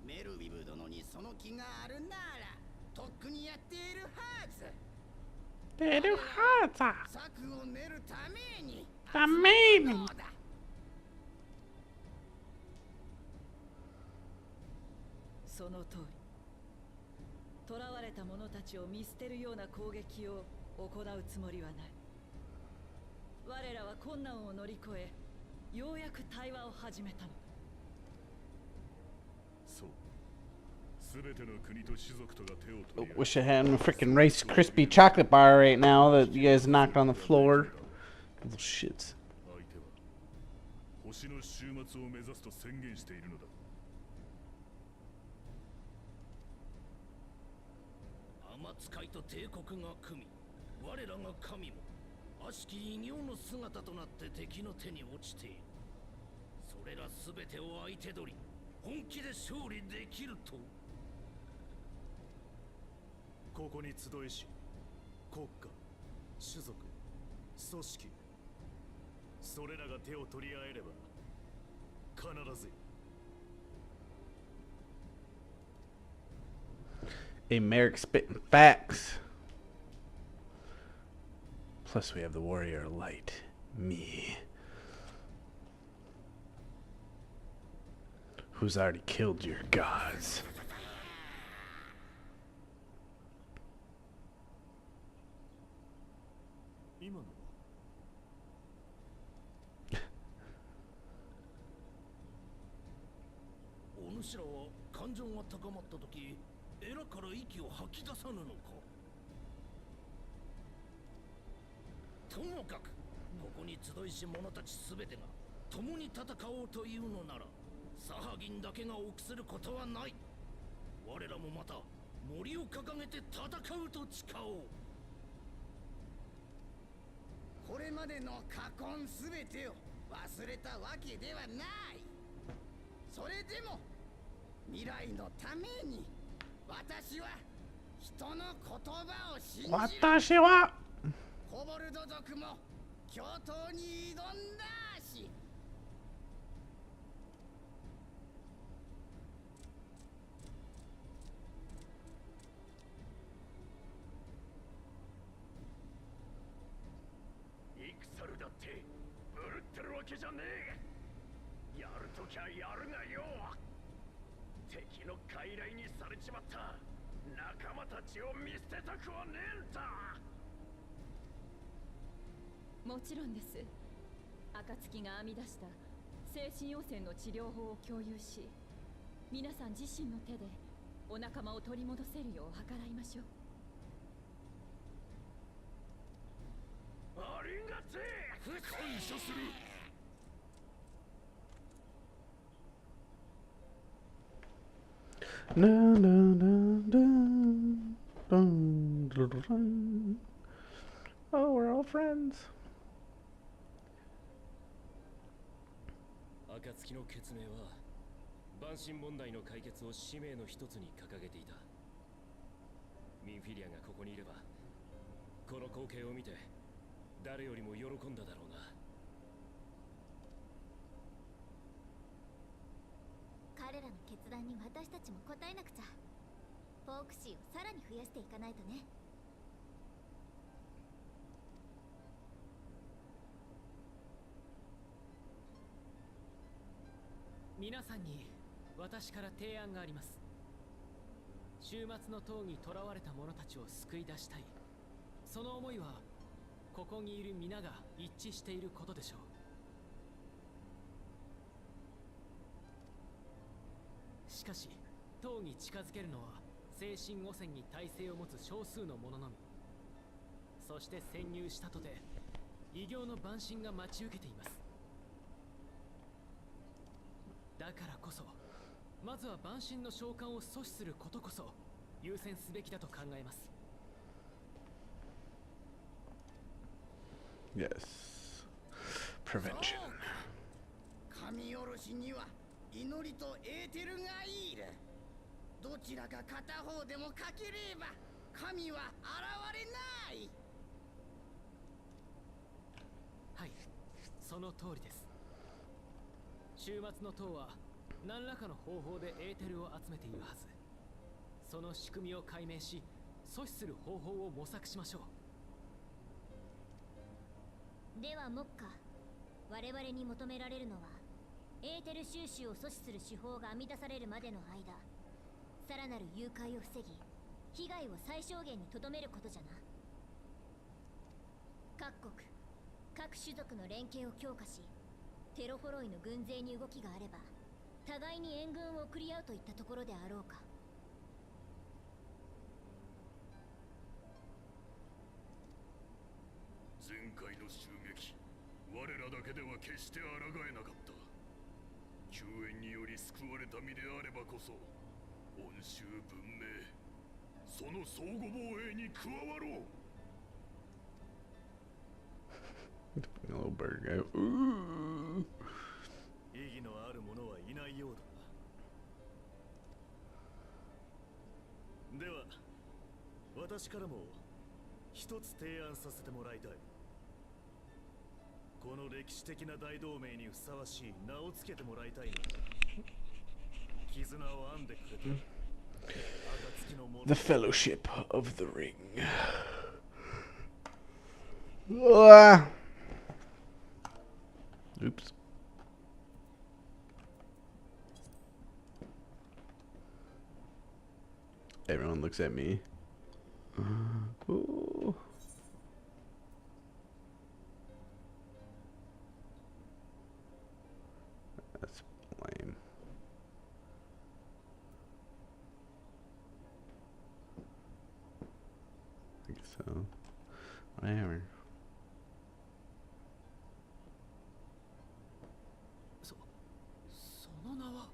メルビブ殿にその気があるならとっくにやっているはず。出るはず。策を練るためにために。その通り。囚われた者たちを見捨てるような攻撃を行うつもりはない。我らは困難を乗り越え、ようやく対話を始めたのだ。そう。すべての国と種族とが手を取り合い、 Wish I had a freaking Rice Krispie chocolate bar right now that you guys knocked on the floor. Little shits. 相手は星の終末を目指すと宣言しているのだ。天使いと帝国が組み、我らが神も悪しき異形の姿となって敵の手に落ちている。それらすべてを相手取り、本気で勝利できると。ここに集いし、国家、種族、組織、それらが手を取り合えれば必ず。 Hey, Merrick spitting facts. Plus, we have the warrior light, me, who's already killed your gods. 物はお主らは感情が高まった時エラから息を吐き出さぬのか。ともかくここに集いし者たちすべてが共に戦おうというのならサハギンだけが臆することはない。我らもまた森を掲げて戦うと誓おう。これまでの過根すべてを忘れたわけではない。それでも未来のために私は人の言葉を信じる。私はコボルド族も共闘に挑んだし。戦るだってぶるってるわけじゃねえ。やるときゃやるがよ。敵の傀儡にされちまった仲間たちを見捨てたくはねえんだ。もちろんです。暁が編み出した精神汚染の治療法を共有し、皆さん自身の手でお仲間を取り戻せるよう計らいましょう。ありがてえ。感謝する。ななななdun, dun, dun. Oh, we're all friends. 暁の決命は万神問題の解決を使命の一つに掲げていた。ミンフィリアがここにいればこの光景を見て誰よりも喜んだだろうな。彼らの決断に私たちも応えなくちゃ。フォークシーをさらに増やしていかないとね。皆さんに私から提案があります。終末の塔に囚われた者たちを救い出したい。その思いはここにいる皆が一致していることでしょう。しかし塔に近づけるのは精神汚染に耐性を持つ少数の者のみ。そして潜入したとて異形の万神が待ち受けています。だからこそまずは万神の召喚を阻止することこそ優先すべきだと考えます。 Yes. Prevention. 神おろしには祈りとエーテルがいる。どちらか片方でもかければ神は現れない。はい、その通りです。終末の塔は何らかの方法でエーテルを集めているはず。その仕組みを解明し阻止する方法を模索しましょう。では目下我々に求められるのはエーテル収集を阻止する手法が編み出されるまでの間、さらなる誘拐を防ぎ被害を最小限に留めることじゃな。各国各種族の連携を強化し、テロフォロイの軍勢に動きがあれば互いに援軍を送り合うといったところであろうか。前回の襲撃、我らだけでは決して抗えなかった。救援により救われた身であればこそ恩衆文明、その相互防衛に加わろう。Little bird guy. Ooh. 意義のある者はいないようだな。では私からも一つ提案させてもらいたい。この歴史的な大同盟にふさわしい名をつけてもらいたいのだ。絆を編んでくれて暁の者 The Fellowship of the Ring. Ah. Oops. Everyone looks at me. Ooh. Whatever. その名は。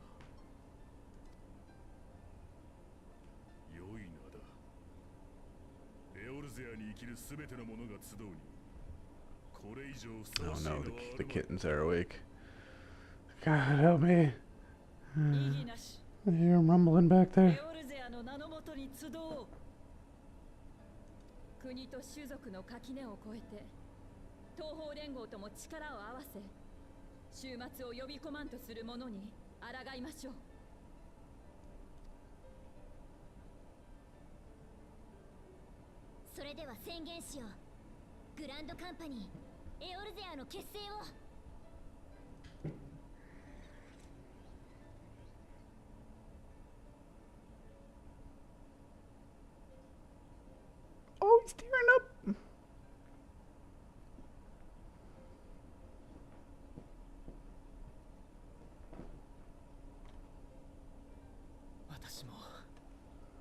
良い名だ。エオルゼアに生きるすべての者が集うに、これ以上ふさ Oh わしい名 no, は the あるまい。 kittens are awake. God help me. 異議なし。 I hear them rumbling back エ there. オルゼアの名のもとに集おう。国と種族の垣根を越えて東方連合とも力を合わせ終末を呼び込まんとする者に抗いましょう。それでは宣言しよう。グランドカンパニーエオルゼアの結成を。 Oh, he's tearing up. 私も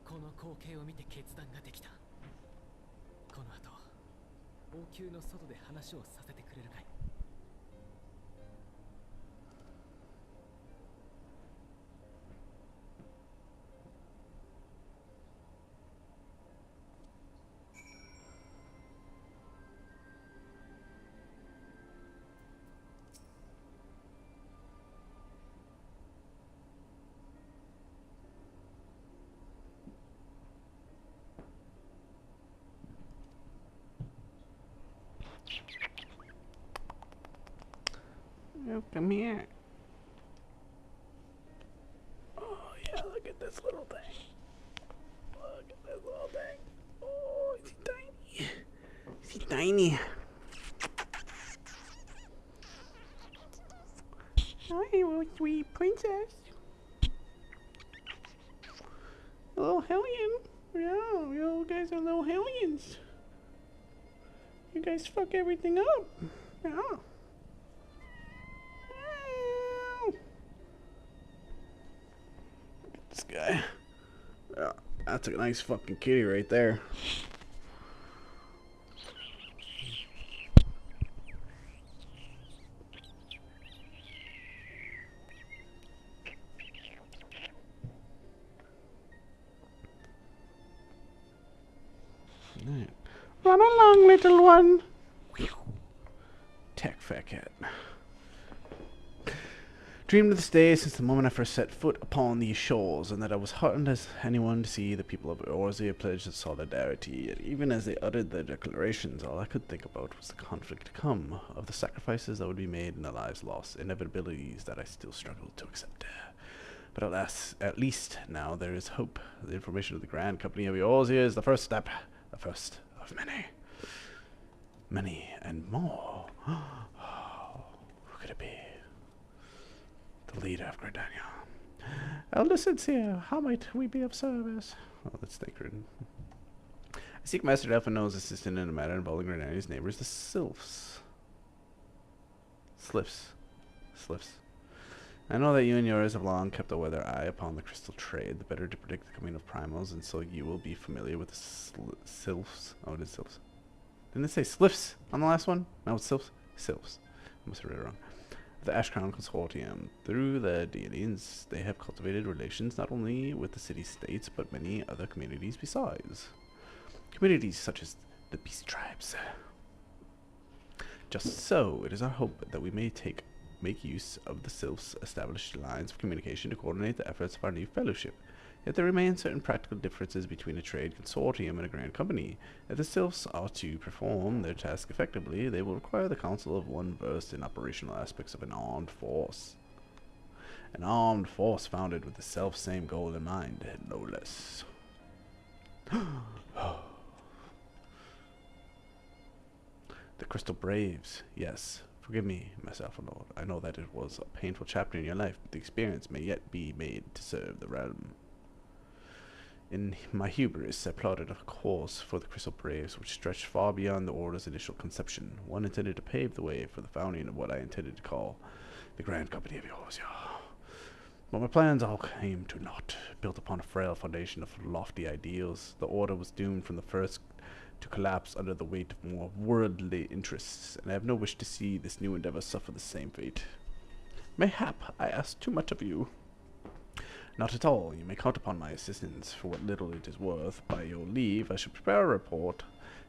この光景を見て決断ができた。この後王宮の外で話をさせてくれるかい。Oh, come here. Oh, yeah, look at this little thing. Look at this little thing. Oh, is he tiny? Is he tiny? Hi, little sweet princess. A little hellion. Yeah, you guys are little hellions. You guys fuck everything up. Yeah. This guy. Yeah, that's a nice fucking kitty right there. Right. Run along, little one. Tech fat cat. Dreamed of this day since the moment I first set foot upon these shores, and that I was heartened as anyone to see the people of Eorzea pledge their solidarity. Yet even as they uttered their declarations, all I could think about was the conflict to come, of the sacrifices that would be made and the lives lost, inevitabilities that I still struggled to accept. But alas, at least now there is hope. The information of the Grand Company of Eorzea is the first step, the first of many. Many and more. Who could it be? The leader of Gridania. Elder Sincere, how might we be of service? Oh, that's sacred. I seek Master Delphino's assistant in a matter involving Gridania's neighbors, the Sylphs. Sliffs. I know that you and yours have long kept a weather eye upon the crystal trade, the better to predict the coming of primals, and so you will be familiar with the Sylphs. Oh, it is Sylphs. Didn't it say Sliffs on the last one? No, it's Sylphs. Sylphs. I must have read it wrong. The Ashcrown Consortium. Through the Dealians, they have cultivated relations not only with the city-states, but many other communities besides. Communities such as the Beast Tribes. Just so, it is our hope that we may make use of the Sylphs' established lines of communication to coordinate the efforts of our new fellowship. Yet there remain certain practical differences between a trade consortium and a grand company. If the Sylphs are to perform their task effectively, they will require the counsel of one versed in operational aspects of an armed force. An armed force founded with the self-same goal in mind, no less. The Crystal Braves, yes. Forgive me, myself, Lord. I know that it was a painful chapter in your life, but the experience may yet be made to serve the realm. In my hubris, I plotted a course for the Crystal Braves which stretched far beyond the Order's initial conception, one intended to pave the way for the founding of what I intended to call the Grand Company of Eorzea. But my plans all came to naught. Built upon a frail foundation of lofty ideals, the Order was doomed from the first to collapse under the weight of more worldly interests, and I have no wish to see this new endeavor suffer the same fate. Mayhap I ask too much of you. Not at all. You may count upon my assistance for what little it is worth. By your leave, I shall prepare a report,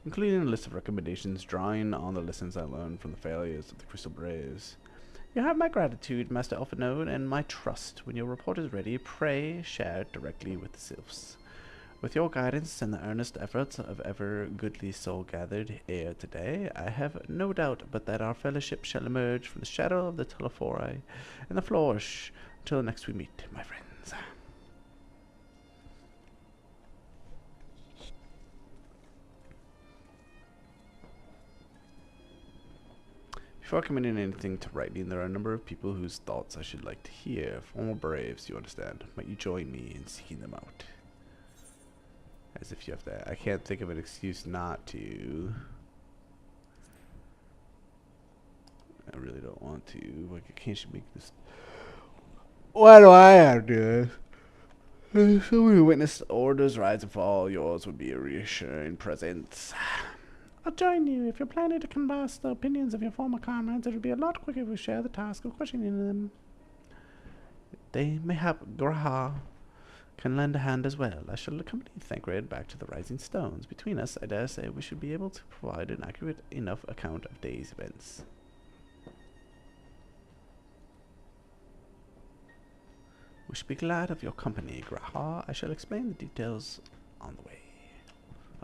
including a list of recommendations drawing on the lessons I learned from the failures of the Crystal Braves. You have my gratitude, Master Elphanode, and my trust. When your report is ready, pray share it directly with the Sylphs. With your guidance and the earnest efforts of ever goodly soul gathered ere today, I have no doubt but that our fellowship shall emerge from the shadow of the Telephori and the flourish until next we meet, my friends. Before committing anything to writing, there are a number of people whose thoughts I should like to hear. Former Braves, you understand. Might you join me in seeking them out? As if you have to. I can't think of an excuse not to. I really don't want to. Like, I can't make this. Why do I have to do this? So many witness orders rise and fall. Yours would be a reassuring presence. I'll join you. If you're planning to canvass the opinions of your former comrades, it'll be a lot quicker if we share the task of questioning them. They mayhap Graha can lend a hand as well. I shall accompany Thancred back to the Rising Stones. Between us, I dare say we should be able to provide an accurate enough account of day's events. We should be glad of your company, Graha. I shall explain the details on the way.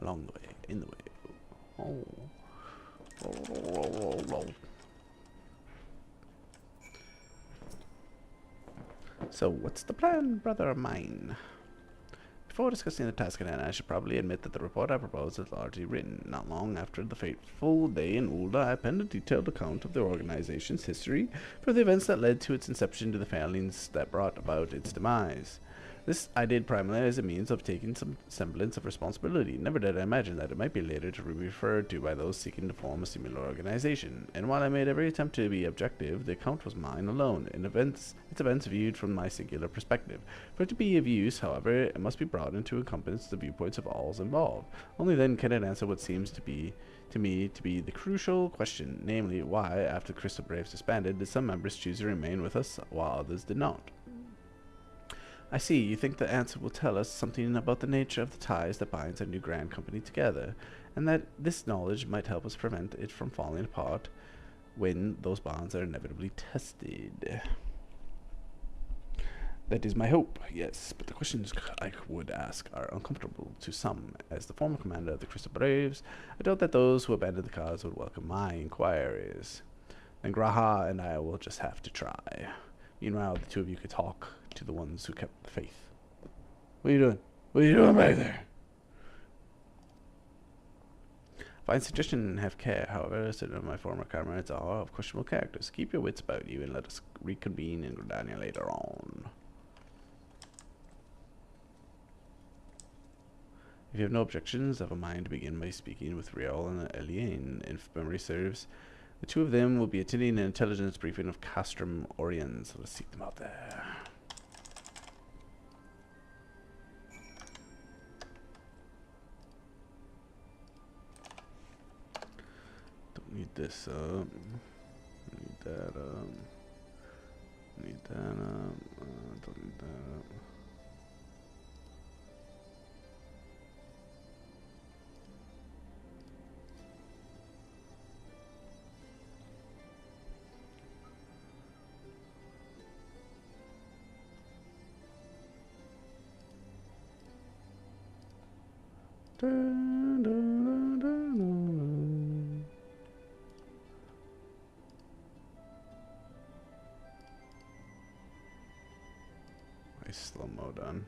Along the way. In the way. Oh. So, what's the plan, brother of mine? Before discussing the task at hand, I should probably admit that the report I propose is largely written. Not long after the fateful day in Ulda, I penned a detailed account of the organization's history for the events that led to its inception to the failings that brought about its demise. This I did primarily as a means of taking some semblance of responsibility. Never did I imagine that it might be later to be referred to by those seeking to form a similar organization. And while I made every attempt to be objective, the account was mine alone, its events viewed from my singular perspective. For it to be of use, however, it must be broadened to encompass the viewpoints of all involved. Only then can it answer what seems to me to be the crucial question, namely, why, after the Crystal Braves disbanded, did some members choose to remain with us while others did not? I see. You think the answer will tell us something about the nature of the ties that binds our new grand company together, and that this knowledge might help us prevent it from falling apart when those bonds are inevitably tested. That is my hope, yes, but the questions I would ask are uncomfortable to some. As the former commander of the Crystal Braves, I doubt that those who abandoned the cause would welcome my inquiries. Then Graha and I will just have to try. Meanwhile, the two of you could talk to the ones who kept the faith. What are you doing? What are you doing back there? Fine suggestion, have care. However, certain of my former comrades are of questionable characters. Keep your wits about you and let us reconvene in Gridania later on. If you have no objections, I have a mind to begin by speaking with Riel and Eliane. If memory serves, the two of them will be attending an intelligence briefing of Castrum Oriens. So let's seek them out there. Don't need this up. Need that up. Need that up. Don't need that up. Dun, dun, dun, dun, dun. Nice slow-mo done.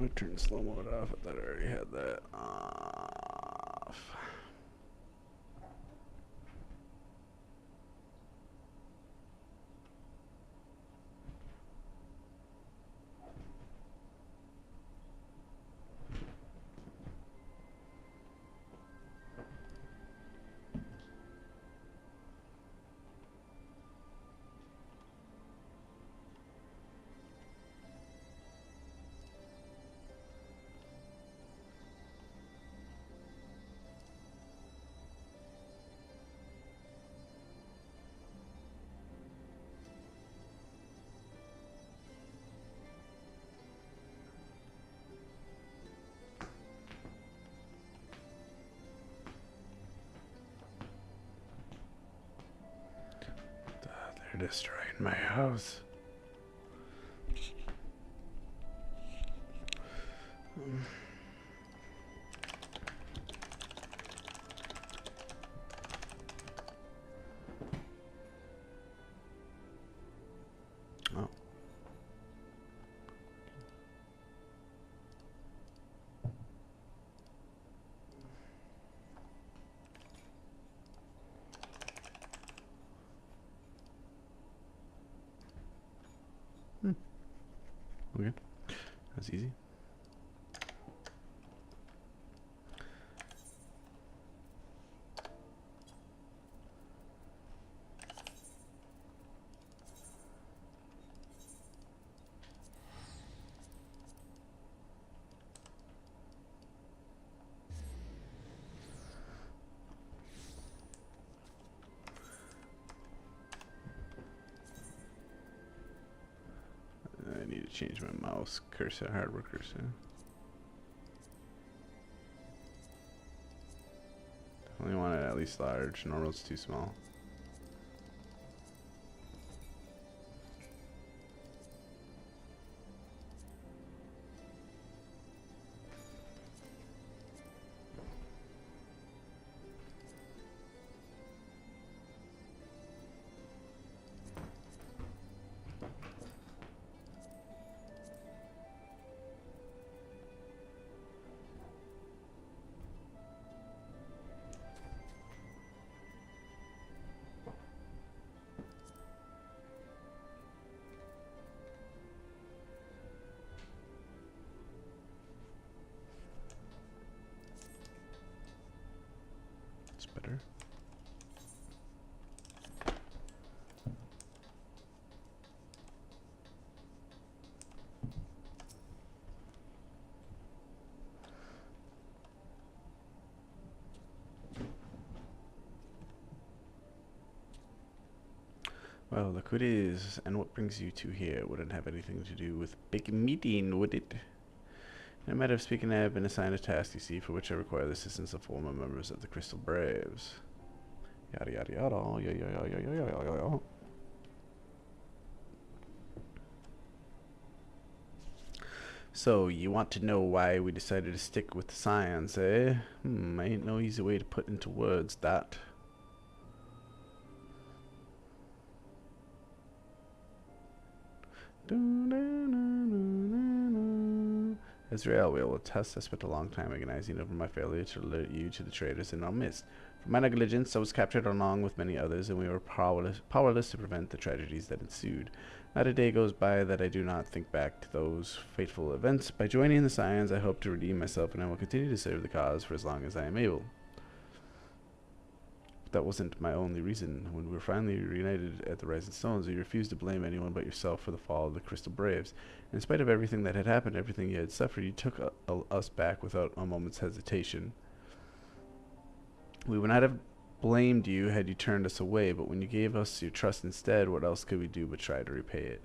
I turned slow mode off. I thought I already had that off. They're destroying my house. Oh. Okay. That's easy. I need to change my mouse cursor, hardware cursor. Definitely want it at least large. Normal's too small. It's better. Well, look who it is, and what brings you two here wouldn't have anything to do with big meeting, would it? In a matter of speaking, I have been assigned a task, you see, for which I require the assistance of former members of the Crystal Braves. Yada yada yada, yada yada yada yada yada. So, you want to know why we decided to stick with the science, eh? Ain't no easy way to put into words that. Israel will attest I spent a long time agonizing over my failure to alert you to the traitors in our midst. For my negligence, I was captured along with many others, and we were powerless to prevent the tragedies that ensued. Not a day goes by that I do not think back to those fateful events. By joining the Scions, I hope to redeem myself, and I will continue to serve the cause for as long as I am able. That wasn't my only reason. When we were finally reunited at the Rising Stones, you refused to blame anyone but yourself for the fall of the Crystal Braves. In spite of everything that had happened, everything you had suffered, you took us back without a moment's hesitation. We would not have blamed you had you turned us away, but when you gave us your trust instead, what else could we do but try to repay it?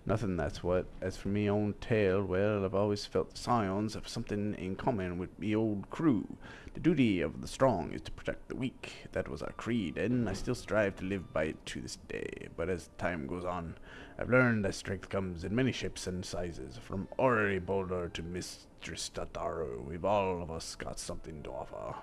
Nothing, that's what. As for me own tale, well, I've always felt the Scions have something in common with me old crew. The duty of the strong is to protect the weak. That was our creed, and I still strive to live by it to this day. But as time goes on, I've learned that strength comes in many shapes and sizes. From Ori Boulder to Mistress Tataru, we've all of us got something to offer.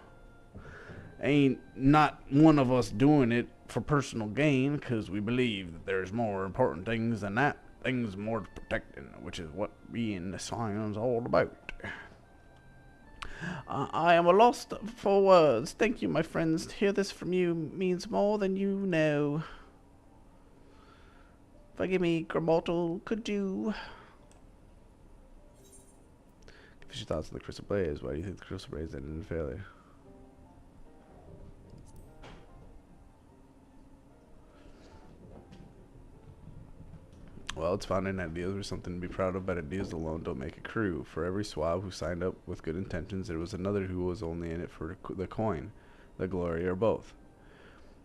Ain't not one of us doing it for personal gain, 'cause we believe that there's more important things than that. things more to protecting, which is what being the Scion's all about. I am lost for words. Thank you, my friends. To hear this from you means more than you know. Forgive me, Grimortal. Could you? Give us your thoughts on the Crystal Blaze. Why do you think the Crystal Blaze ended in failure? Well, it's founding ideas were something to be proud of, but ideas alone don't make a crew. For every swab who signed up with good intentions, there was another who was only in it for the coin, the glory, or both.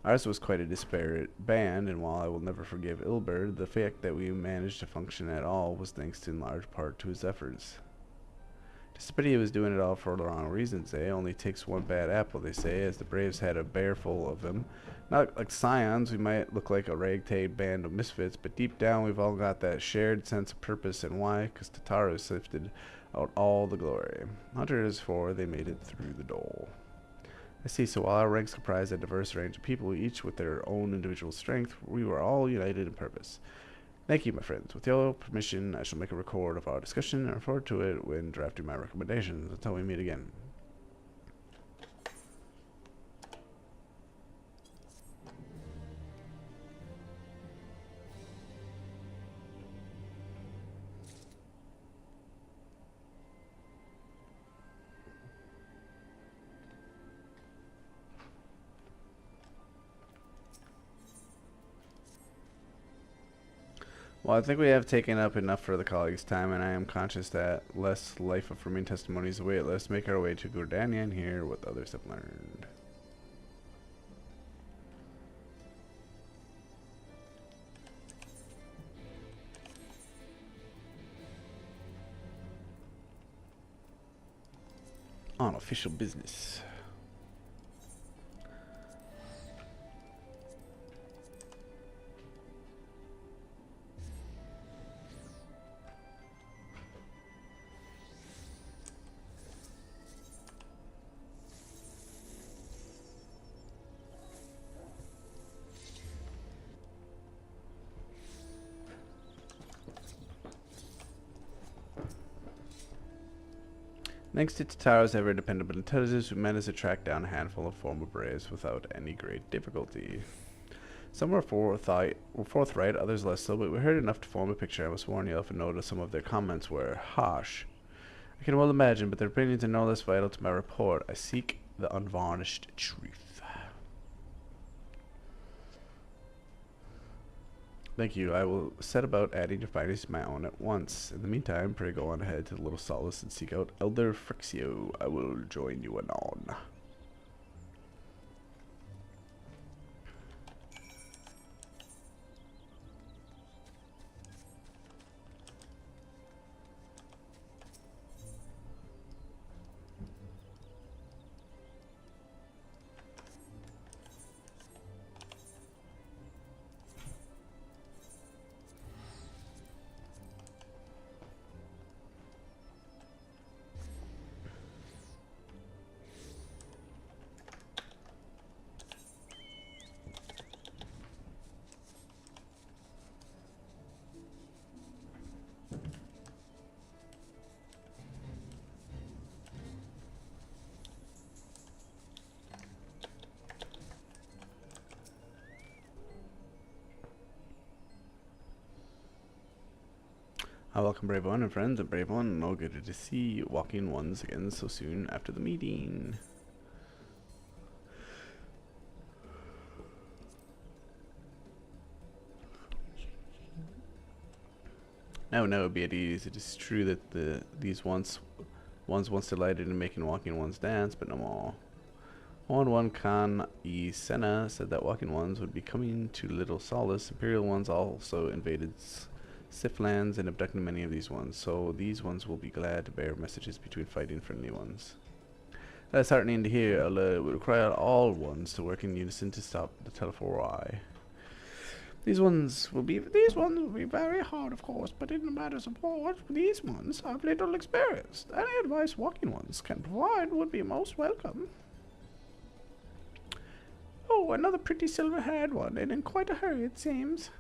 Ours was quite a disparate band, and while I will never forgive Ilberd, the fact that we managed to function at all was thanks in large part to his efforts. Just a pity he was doing it all for the wrong reasons, eh? Only takes one bad apple, they say, as the Braves had a bear full of them. Not like Scions, we might look like a ragtag band of misfits, but deep down we've all got that shared sense of purpose, and why? 'Cause Tataru sifted out all the glory. Hunters for they made it through the door. I see, so while our ranks comprised a diverse range of people, each with their own individual strength, we were all united in purpose. Thank you, my friends. With your permission, I shall make a record of our discussion and refer to it when drafting my recommendations. Until we meet again. Well, I think we have taken up enough for the colleagues' time, and I am conscious that less life-affirming testimonies await. Let's make our way to Gordania and hear what others have learned. On official business. Thanks to Tataro's ever-dependable intelligence, we managed to track down a handful of former Braves without any great difficulty. Some were forthright, others less so, but we heard enough to form a picture. I must warn you, if notice some of their comments were harsh. I can well imagine, but their opinions are no less vital to my report. I seek the unvarnished truth. Thank you. I will set about adding your findings to my own at once. In the meantime, pray go on ahead to the Little Solace and seek out Elder Frixio. I will join you anon. I welcome Brave One and friends, and Brave One, all good to see walking ones again so soon after the meeting. No, be at ease. It is true that these ones once delighted in making walking ones dance, but no more. One Khan E. Senna said that walking ones would be coming to Little Solace. Imperial ones also invaded Sith lands and abducted many of these ones, so these ones will be glad to bear messages between fighting friendly ones. That's heartening to hear. It would require all ones to work in unison to stop the Telephori. These ones will be very hard, of course, but in the matters of war, these ones have little experience. Any advice walking ones can provide would be most welcome. Oh, another pretty silver-haired one, and in quite a hurry, it seems.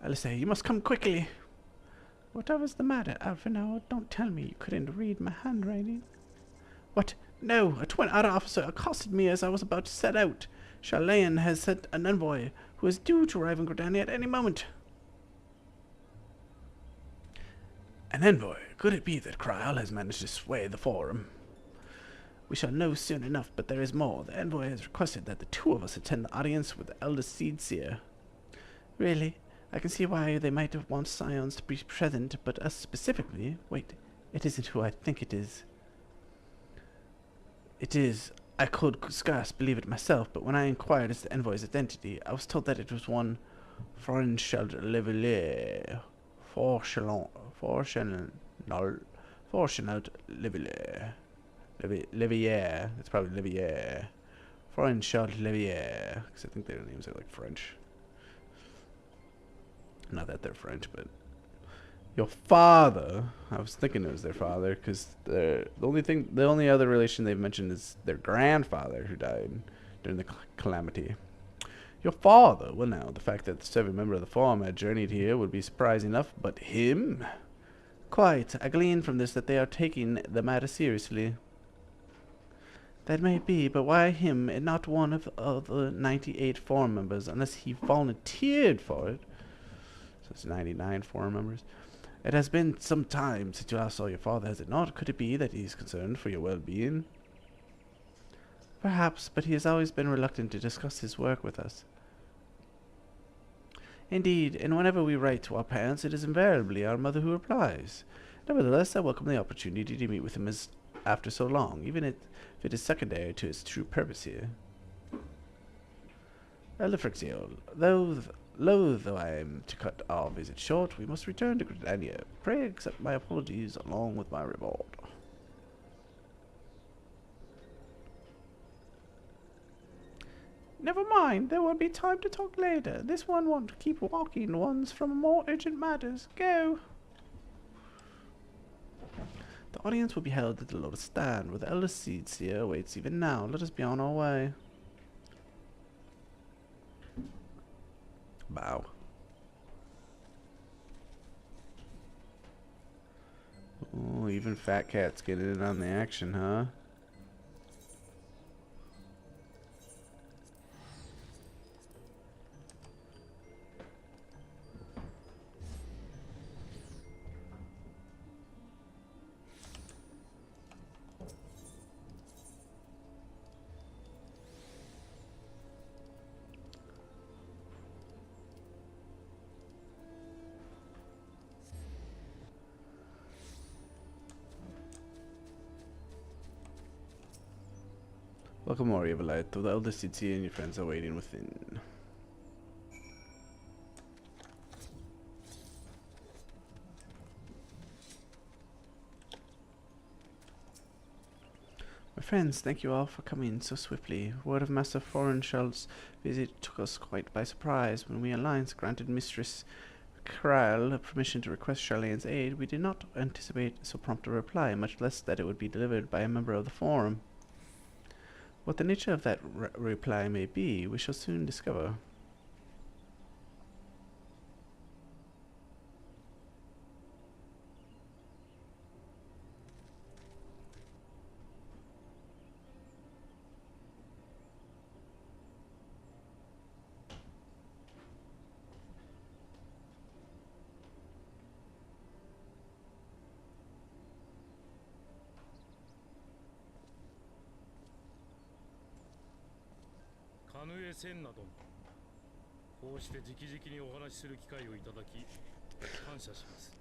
Alistair, you must come quickly. Whatever's the matter, Alphinaud? Don't tell me you couldn't read my handwriting. What? No, a twin outer officer accosted me as I was about to set out. Charlayan has sent an envoy who is due to arrive in Gridania at any moment. An envoy? Could it be that Kryal has managed to sway the forum? We shall know soon enough, but there is more. The envoy has requested that the two of us attend the audience with the eldest seed seer. Really? I can see why they might have wanted Scions to be present, but us specifically? Wait, it isn't who I think it is. It is. I could scarce believe it myself, but when I inquired as to the envoy's identity, I was told that it was one Franchald Levelier. Forchenald Levelier. Levier. It's probably Levier. Franchald Levier. Because I think their names are like French. Not that they're French, but your father. I was thinking it was their father because the only other relation they've mentioned is their grandfather who died during the calamity. Your father. Well, now the fact that the serving member of the forum had journeyed here would be surprising enough, but him? Quite. I glean from this that they are taking the matter seriously. That may be, but why him and not one of the 98 forum members, unless he volunteered for it? So it's 99 forum members. It has been some time since you last saw your father, has it not? Could it be that he is concerned for your well-being? Perhaps, but he has always been reluctant to discuss his work with us. Indeed, and whenever we write to our parents, it is invariably our mother who replies. Nevertheless, I welcome the opportunity to meet with him after so long, even if it is secondary to his true purpose here. Elder Frixio, loath though I am to cut our visit short, we must return to Gridania. Pray accept my apologies along with my reward. Never mind, there will be time to talk later. This one won't keep walking ones from more urgent matters. Go! The audience will be held at the Lotus Stand, where the Elder Seed Seer awaits even now. Let us be on our way. Bow. Oh, even Fat Cat's getting in on the action, huh? Welcome, Warrior of Light. The Elder City and your friends are waiting within. My friends, thank you all for coming so swiftly. Word of Master Forenshald's visit took us quite by surprise. When we Alliance granted Mistress Kral permission to request Charlane's aid, we did not anticipate so prompt a reply, much less that it would be delivered by a member of the Forum. What the nature of that reply may be, we shall soon discover.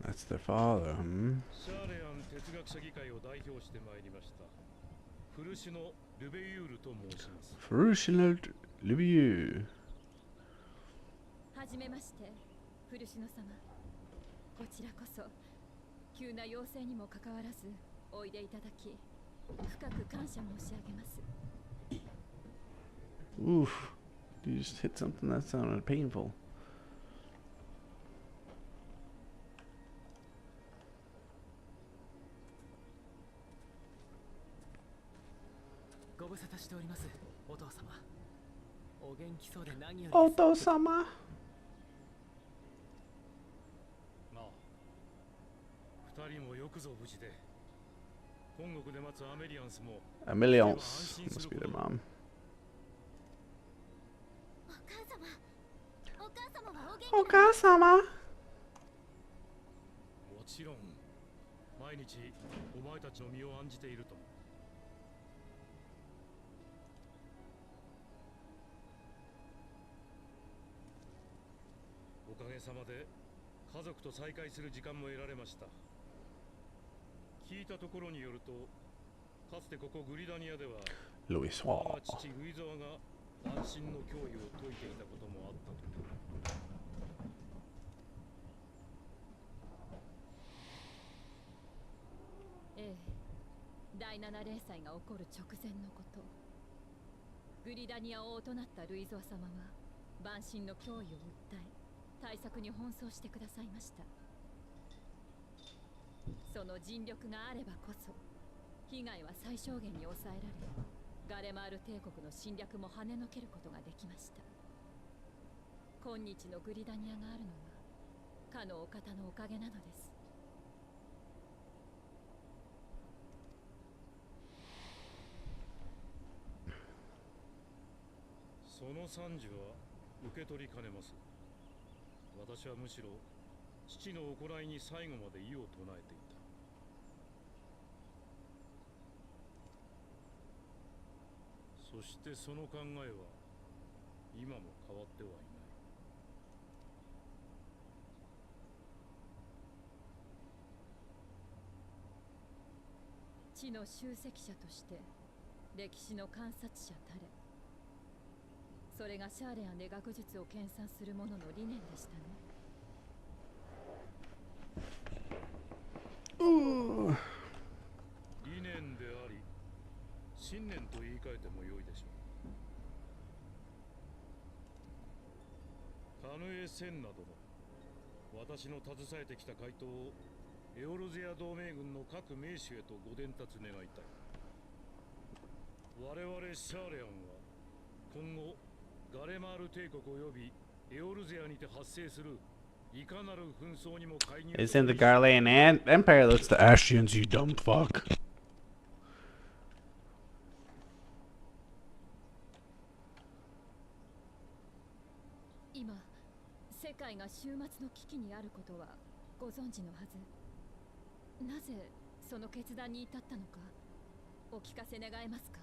That's their father, hmm? Frushinold Libiu. はじめまして、古篠様。こちらこそ、急な要請にもかかわらず、おいでいただき、深く感謝申し上げます。Oof. You just hit something that sounded painful. Oto-sama. よくぞ無事で。本国で待つアメリアンスも Ameliance must be their mom. お母様お母様。もちろん毎日お前たちの身を案じているとも。おかげさまで家族と再会する時間も得られました。聞いたところによると、かつてここグリダニアでは Luis 我が Hall. 父ルイザワが安心の脅威を解いていたこともあったと。ええ、第7連載が起こる直前のこと。グリダニア王となったルイゾア様は万神の脅威を訴え、対策に奔走してくださいました。その尽力があればこそ被害は最小限に抑えられ、ガレマール帝国の侵略も跳ねのけることができました。今日のグリダニアがあるのはかのお方のおかげなのです。その賛辞は受け取りかねます。私はむしろ父の行いに最後まで異を唱えていた。そしてその考えは今も変わってはいない。地の集積者として歴史の観察者たれ。それがシャーレアンで学術を研鑽する者の理念でしたね。理念であり信念と言い換えてもよいでしょう。カヌエ・センなどの私の携えてきた回答をエオルゼア同盟軍の各名手へとご伝達願いたい。我々シャーレアンは今後ガレマール帝国及びエオルゼアにて発生するいかなる紛争にも介入。 Isn't the Garlean Empire? That's the Ashians, you dumb fuck. 今世界が終末の危機にあることはご存知のはず。なぜその決断に至ったのかお聞かせ願えますか。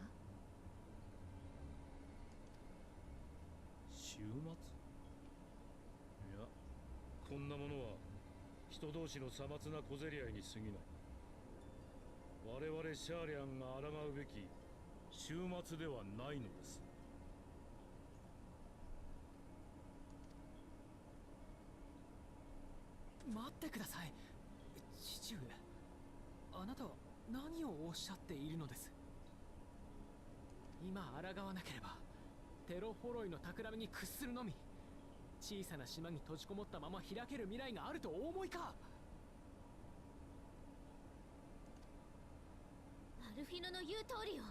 終末？いや、こんなものは人同士のさまつな小競り合いに過ぎない。我々シャーリアンが抗うべき終末ではないのです。待ってください。父上、あなたは何をおっしゃっているのです。今抗わなければテロフォロイの企みに屈するのみ。小さな島に閉じこもったまま開ける未来があるとお思いか。アルフィノの言う通りよ。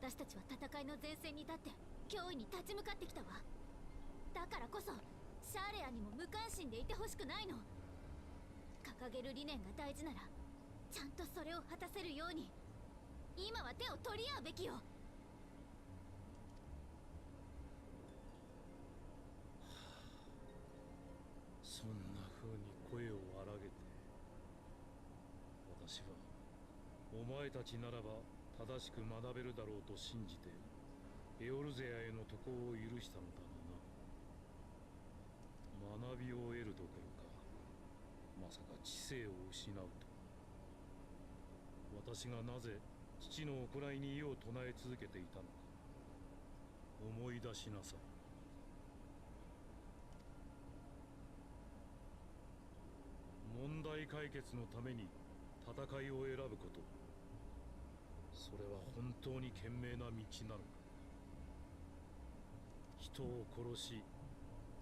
私たちは戦いの前線に立って脅威に立ち向かってきたわ。だからこそシャーレアにも無関心でいてほしくないの。掲げる理念が大事ならちゃんとそれを果たせるように今は手を取り合うべきよ。そんな風に声を荒げて、私はお前たちならば正しく学べるだろうと信じてエオルゼアへの渡航を許したのだがな。学びを得るどころかまさか知性を失うと。私がなぜ父の行いに異を唱え続けていたのか思い出しなさい。問題解決のために戦いを選ぶこと、それは本当に賢明な道なのか。人を殺し、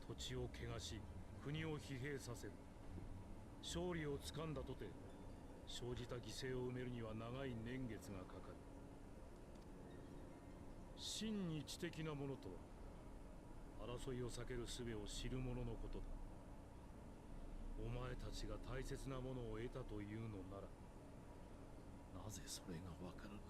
土地を汚し、国を疲弊させる。勝利をつかんだとて生じた犠牲を埋めるには長い年月がかかる。真に知的なものとは争いを避ける術を知る者のことだ。お前たちが大切なものを得たというのなら、なぜそれがわからない。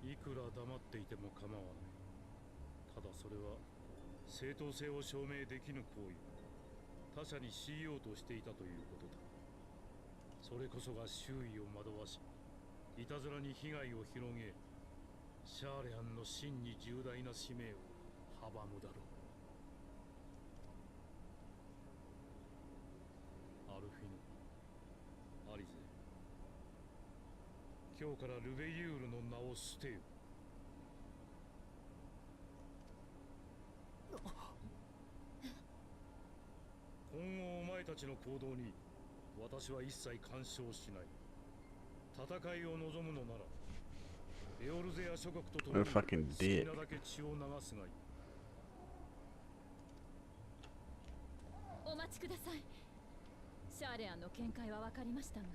いくら黙っていても構わない。ただそれは正当性を証明できぬ行為、他者に強いようとしていたということだ。それこそが周囲を惑わし、いたずらに被害を広げ、シャーレアンの真に重大な使命を阻むだろう。アルフィノ、アリゼ、今日からルベユールの名を捨てよ。今後お前たちの行動に私は一切干渉しない。戦いを望むのならエオルゼア諸国と共に What a fucking 好き dick. なだけ血を流すがいい。お待ちください。シャーレアンの見解は分かりましたが、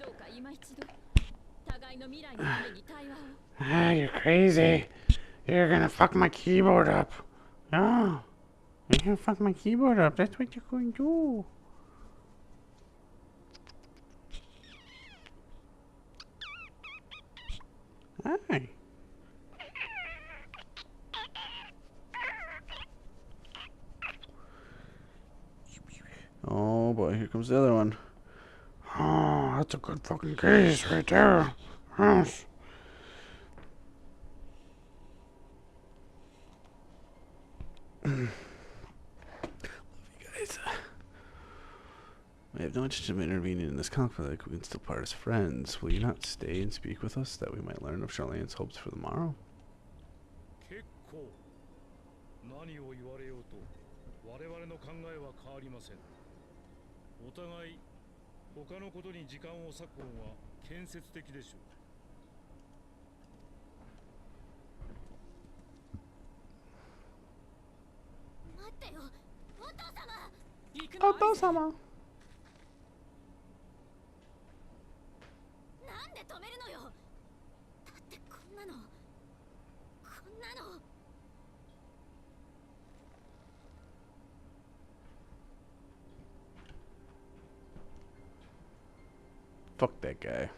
どうか今一度互いの未来のために対話を。Ah, you're crazy. You're gonna fuck my keyboard up. No. You're gonna fuck my keyboard up. That's what you're going to do. Hi. Oh boy, here comes the other one. Oh, that's a good fucking case right there. Yes. Love you guys. I have no intention of intervening in this conflict. We can still part as friends. Will you not stay and speak with us that we might learn of Charlene's hopes for the morrow? 結構。何を言われようと我々の考えは変わりません。お互い他のことに時間を割く方が建設的でしょう。待ってよ、お父様。行くのはお父様。なんで止めるのよ。だってこんなの。Fuck that guy.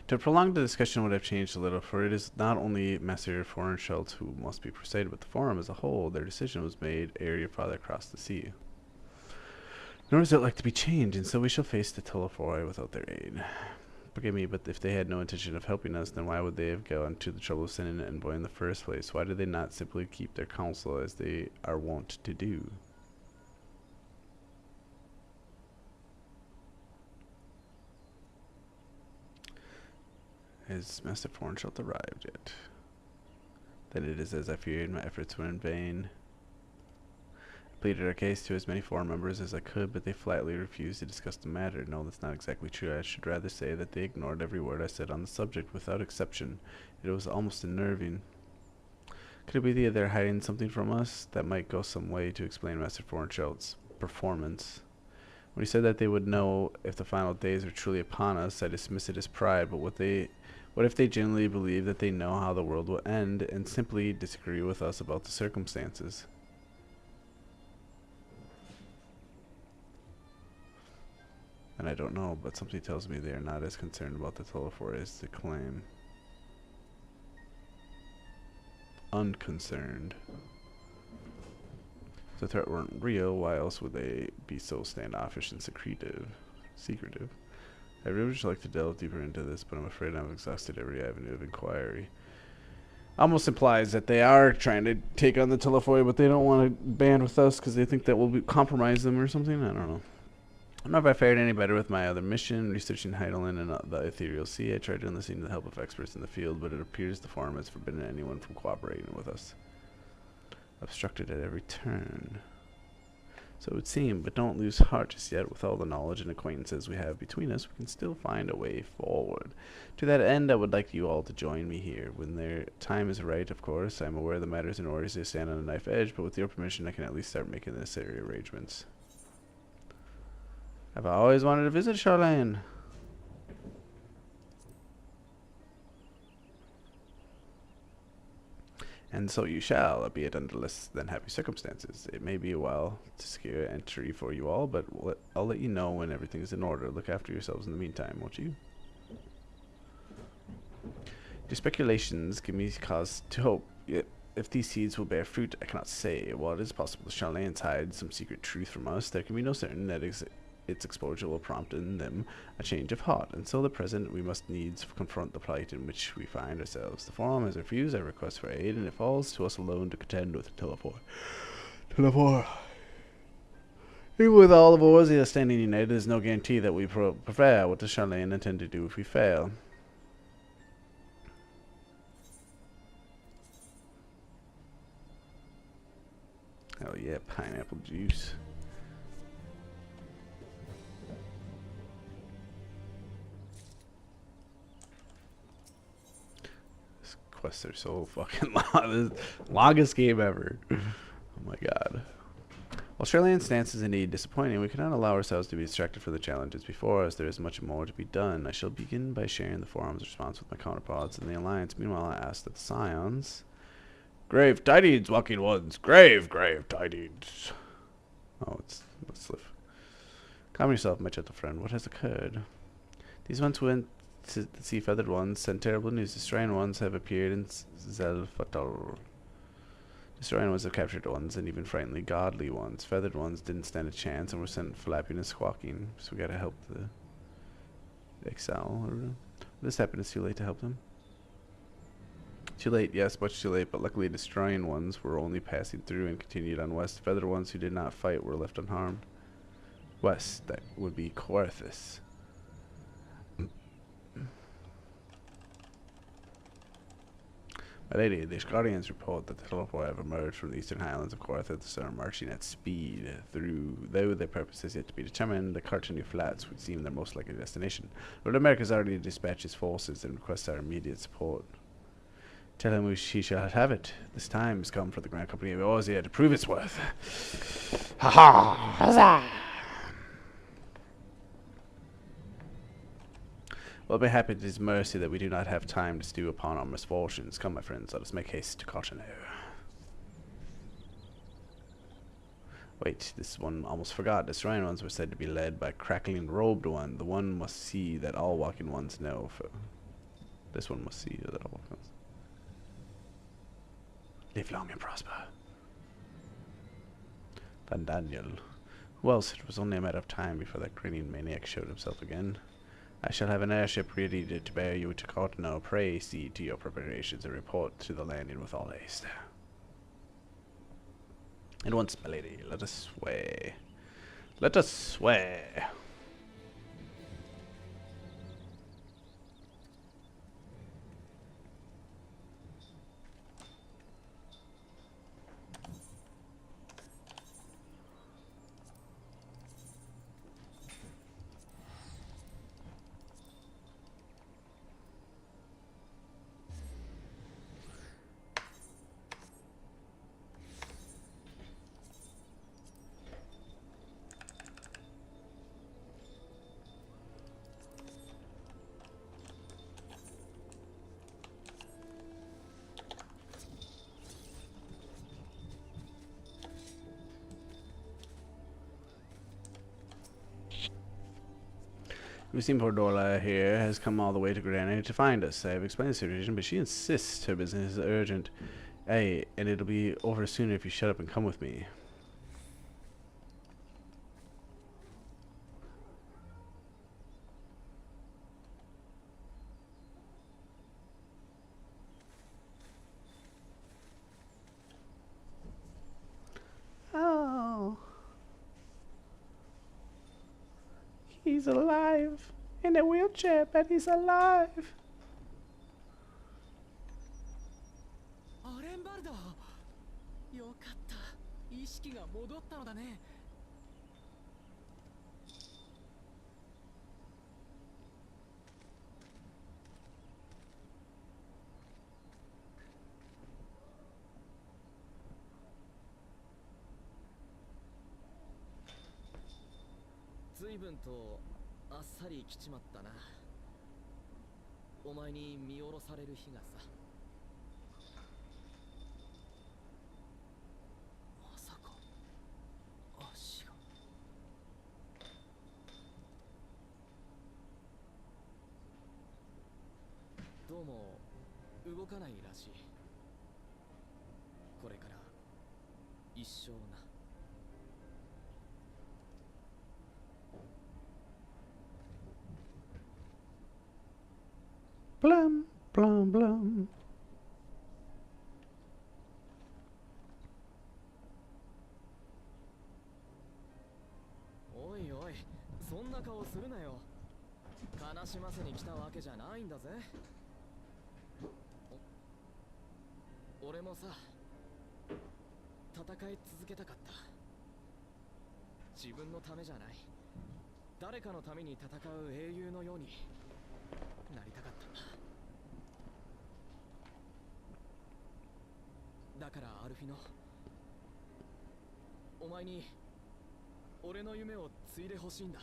To prolong the discussion would have changed a little, for it is not only Messer Forenschelt who must be persuaded, but the forum as a whole. Their decision was made ere your father crossed the sea. Nor is it like to be changed, and so we shall face the Telephoi without their aid. Forgive me, but if they had no intention of helping us, then why would they have gone to the trouble of sending an envoy in the first place? Why did they not simply keep their counsel as they are wont to do? Has Master Forenschelt arrived yet? Then it is as I feared. My efforts were in vain. I pleaded our case to as many forum members as I could, but they flatly refused to discuss the matter. No, that's not exactly true. I should rather say that they ignored every word I said on the subject without exception. It was almost unnerving. Could it be that they're hiding something from us? That might go some way to explain Master Forenschelt's performance. When he said that they would know if the final days were truly upon us, I dismissed it as pride, but what if they genuinely believe that they know how the world will end and simply disagree with us about the circumstances? And I don't know, but something tells me they are not as concerned about the telephore as they claim. Unconcerned. If the threat weren't real, why else would they be so standoffish and secretive? I really would like to delve deeper into this, but I'm afraid I've exhausted every avenue of inquiry. Almost implies that they are trying to take on the telephore, but they don't want to band with us because they think that will compromise them or something. I don't know. I don't know if I fared any better with my other mission, researching Heidelin and the Ethereal Sea. I tried to enlist the help of experts in the field, but it appears the forum has forbidden anyone from cooperating with us. Obstructed at every turn. So it would seem, but don't lose heart just yet. With all the knowledge and acquaintances we have between us, we can still find a way forward. To that end, I would like you all to join me here. When their time is right, of course. I am aware the matters in order to stand on a knife edge, but with your permission, I can at least start making the necessary arrangements. I've always wanted to visit Charlene. And so you shall, albeit under less than happy circumstances. It may be a while to secure entry for you all, but I'll let you know when everything is in order. Look after yourselves in the meantime, won't you? Your speculations give me cause to hope. Yet, if these seeds will bear fruit, I cannot say. While it is possible Charlene's hide some secret truth from us, there can be no certain that its exposure will prompt in them a change of heart. Until the present, we must needs confront the plight in which we find ourselves. The forum has refused our request for aid, and it falls to us alone to contend with the telephore. Even with all of Orzia standing united, there's no guarantee that we prevail. What does Charlene intend to do if we fail? Hell yeah, pineapple juice. Quests are so fucking long. This longest game ever. Oh my god. While Charlene's stance is indeed disappointing, we cannot allow ourselves to be distracted from the challenges before us. There is much more to be done. I shall begin by sharing the forum's response with my counterparts in the Alliance. Meanwhile, I ask that the Scions... Grave tidings, walking ones. Grave tidings. Oh, let's live. Calm yourself, my gentle friend. What has occurred? These ones went to see feathered ones, sent terrible news. Destroying ones have appeared in Zelfatal. Destroying ones have captured ones, and even frighteningly godly ones. Feathered ones didn't stand a chance and were sent flapping and squawking. So we gotta help the exile. This happened. It's too late to help them. Too late, yes, much too late, but luckily destroying ones were only passing through and continued on west. Feathered ones who did not fight were left unharmed. West, that would be Coarthus. My lady, the Guardians report that the telephore have emerged from the eastern highlands of Coarthus and are marching at speed through. Though their purpose is yet to be determined, the Cartony Flats would seem their most likely destination. Lord America has already dispatched his forces and requests our immediate support. Tell him he shall have it. This time has come for the Grand Company of Orzia to prove its worth. Ha ha! Huzzah! Well, be happy at his mercy that we do not have time to stew upon our misfortunes. Come, my friends, let us make haste to Cartano. Wait, this one almost forgot. Destroying ones were said to be led by crackling robed one. The one must see that all walking ones know. This one must see that all walking ones. Live long and prosper. Van Daniel. Who else? It was only a matter of time before that grinning maniac showed himself again. I shall have an airship ready to bear you to Cartano. Pray see to your preparations and report to the landing with all haste. At once, my lady, let us sway. Let us sway. We've seen poor Dorla here has come all the way to Granite to find us. I have explained the situation, but she insists her business is urgent. Hey, and it'll be over sooner if you shut up and come with me. Oh. He's alive. In a wheelchair, but he's alive. アレンバルド、よかった、意識が戻ったのだね。随分とあっさり来ちまったな。お前に見下ろされる日がさ。まさか足が。どうも動かないらしい。これから一生な。Blum, blum, blum. おいおい、そんな顔するなよ。悲しませに来たわけじゃないんだぜ。俺もさ、戦い続けたかった。自分のためじゃない、誰かのために戦う英雄のようになりたかったんだ。だからアルフィノ、お前に俺の夢を継いでほしいんだ。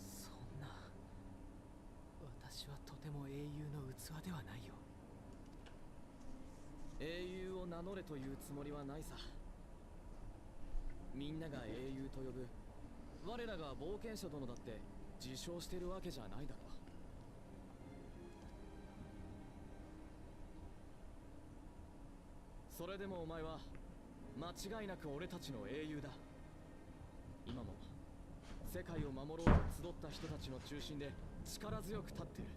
そんな、私はとても英雄の器ではないよ。英雄を名乗れというつもりはないさ。みんなが英雄と呼ぶ我らが冒険者殿だって自称してるわけじゃないだろう。それでもお前は間違いなく俺たちの英雄だ。今も世界を守ろうと集った人たちの中心で力強く立ってる。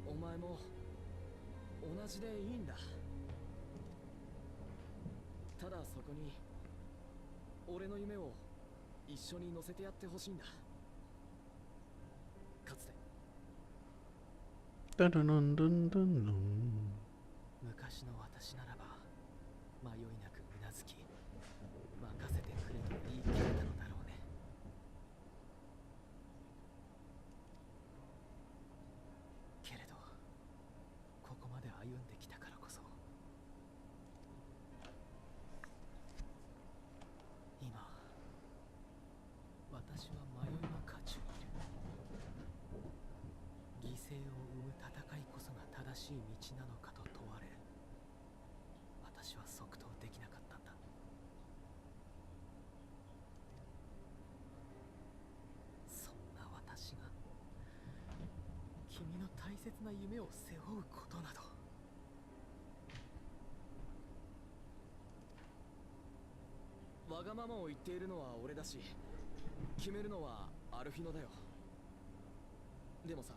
お前も同じでいいんだ。ただそこに俺の夢を一緒に乗せてやってほしいんだ。かつて Dun, dun, dun, dun, dun, dun. 昔の私ならば迷いなくうなずき、任せてくれと言い切れたのだろうね。けれどここまで歩んできたからこそ、今私は迷いの渦中にいる。犠牲を生む戦いこそが正しい道なのかと問われ、私は即答できなかったんだ。そんな私が君の大切な夢を背負うことなど。わがままを言っているのは俺だし、決めるのはアルフィノだよ。でもさ、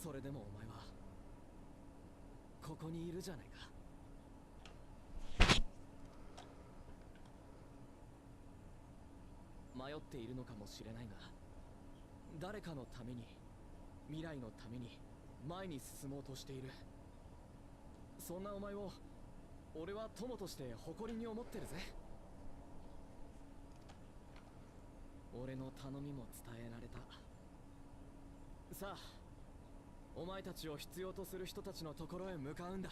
それでもお前はここにいるじゃないか。迷っているのかもしれないが、誰かのために未来のために前に進もうとしている。そんなお前を俺は友として誇りに思ってるぜ。俺の頼みも伝えられた。さあ、お前たちを必要とする人たちのところへ向かうんだ。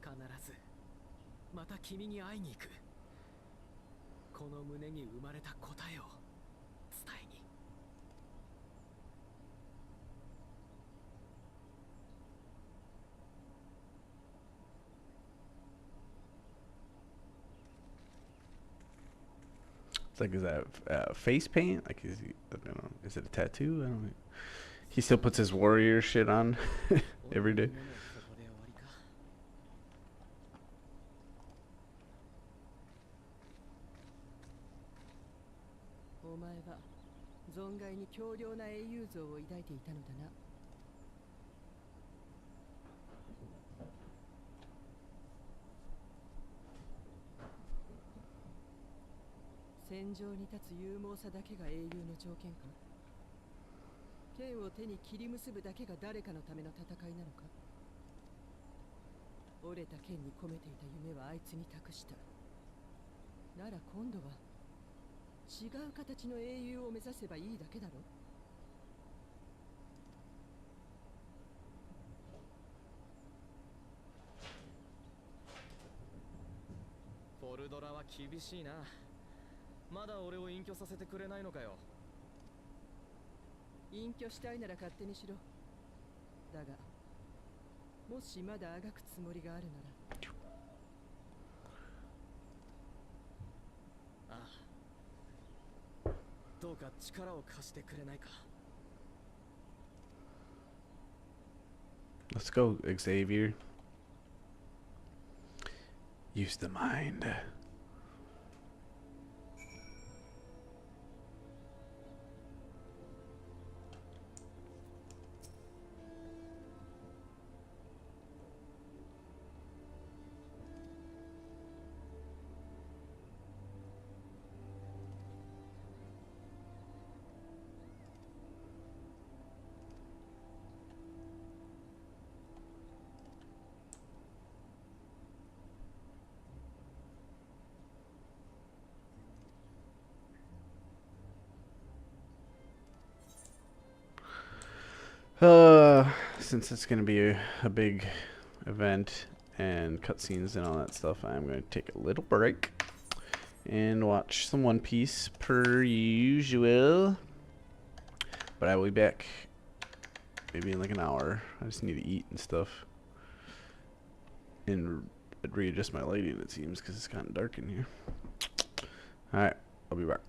必ずまた君に会いに行く。この胸に生まれた答えを伝えに。It's like, is that face paint? Like, is he? I don't know. Is it a tattoo? I don't know. He still puts his warrior shit on every day. お前は存外に強烈な英雄像を抱いていたのだな。戦場に立つ勇猛さだけが英雄の条件か。剣を手に切り結ぶだけが誰かのための戦いなのか。折れた剣に込めていた夢はあいつに託した。なら今度は違う形の英雄を目指せばいいだけだろ。フォルドラは厳しいな。まだ俺を隠居させてくれないのかよ。隠居したいなら勝手にしろ。だがもしまだあがくつもりがあるなら。ああ、どうか力を貸してくれないか。 Let's go, Xavier. Use the mind. Since it's going to be a big event and cutscenes and all that stuff, I'm going to take a little break and watch some One Piece per usual. But I will be back maybe in like an hour. I just need to eat and stuff and readjust my lighting, it seems, because it's kind of dark in here. Alright, I'll be back.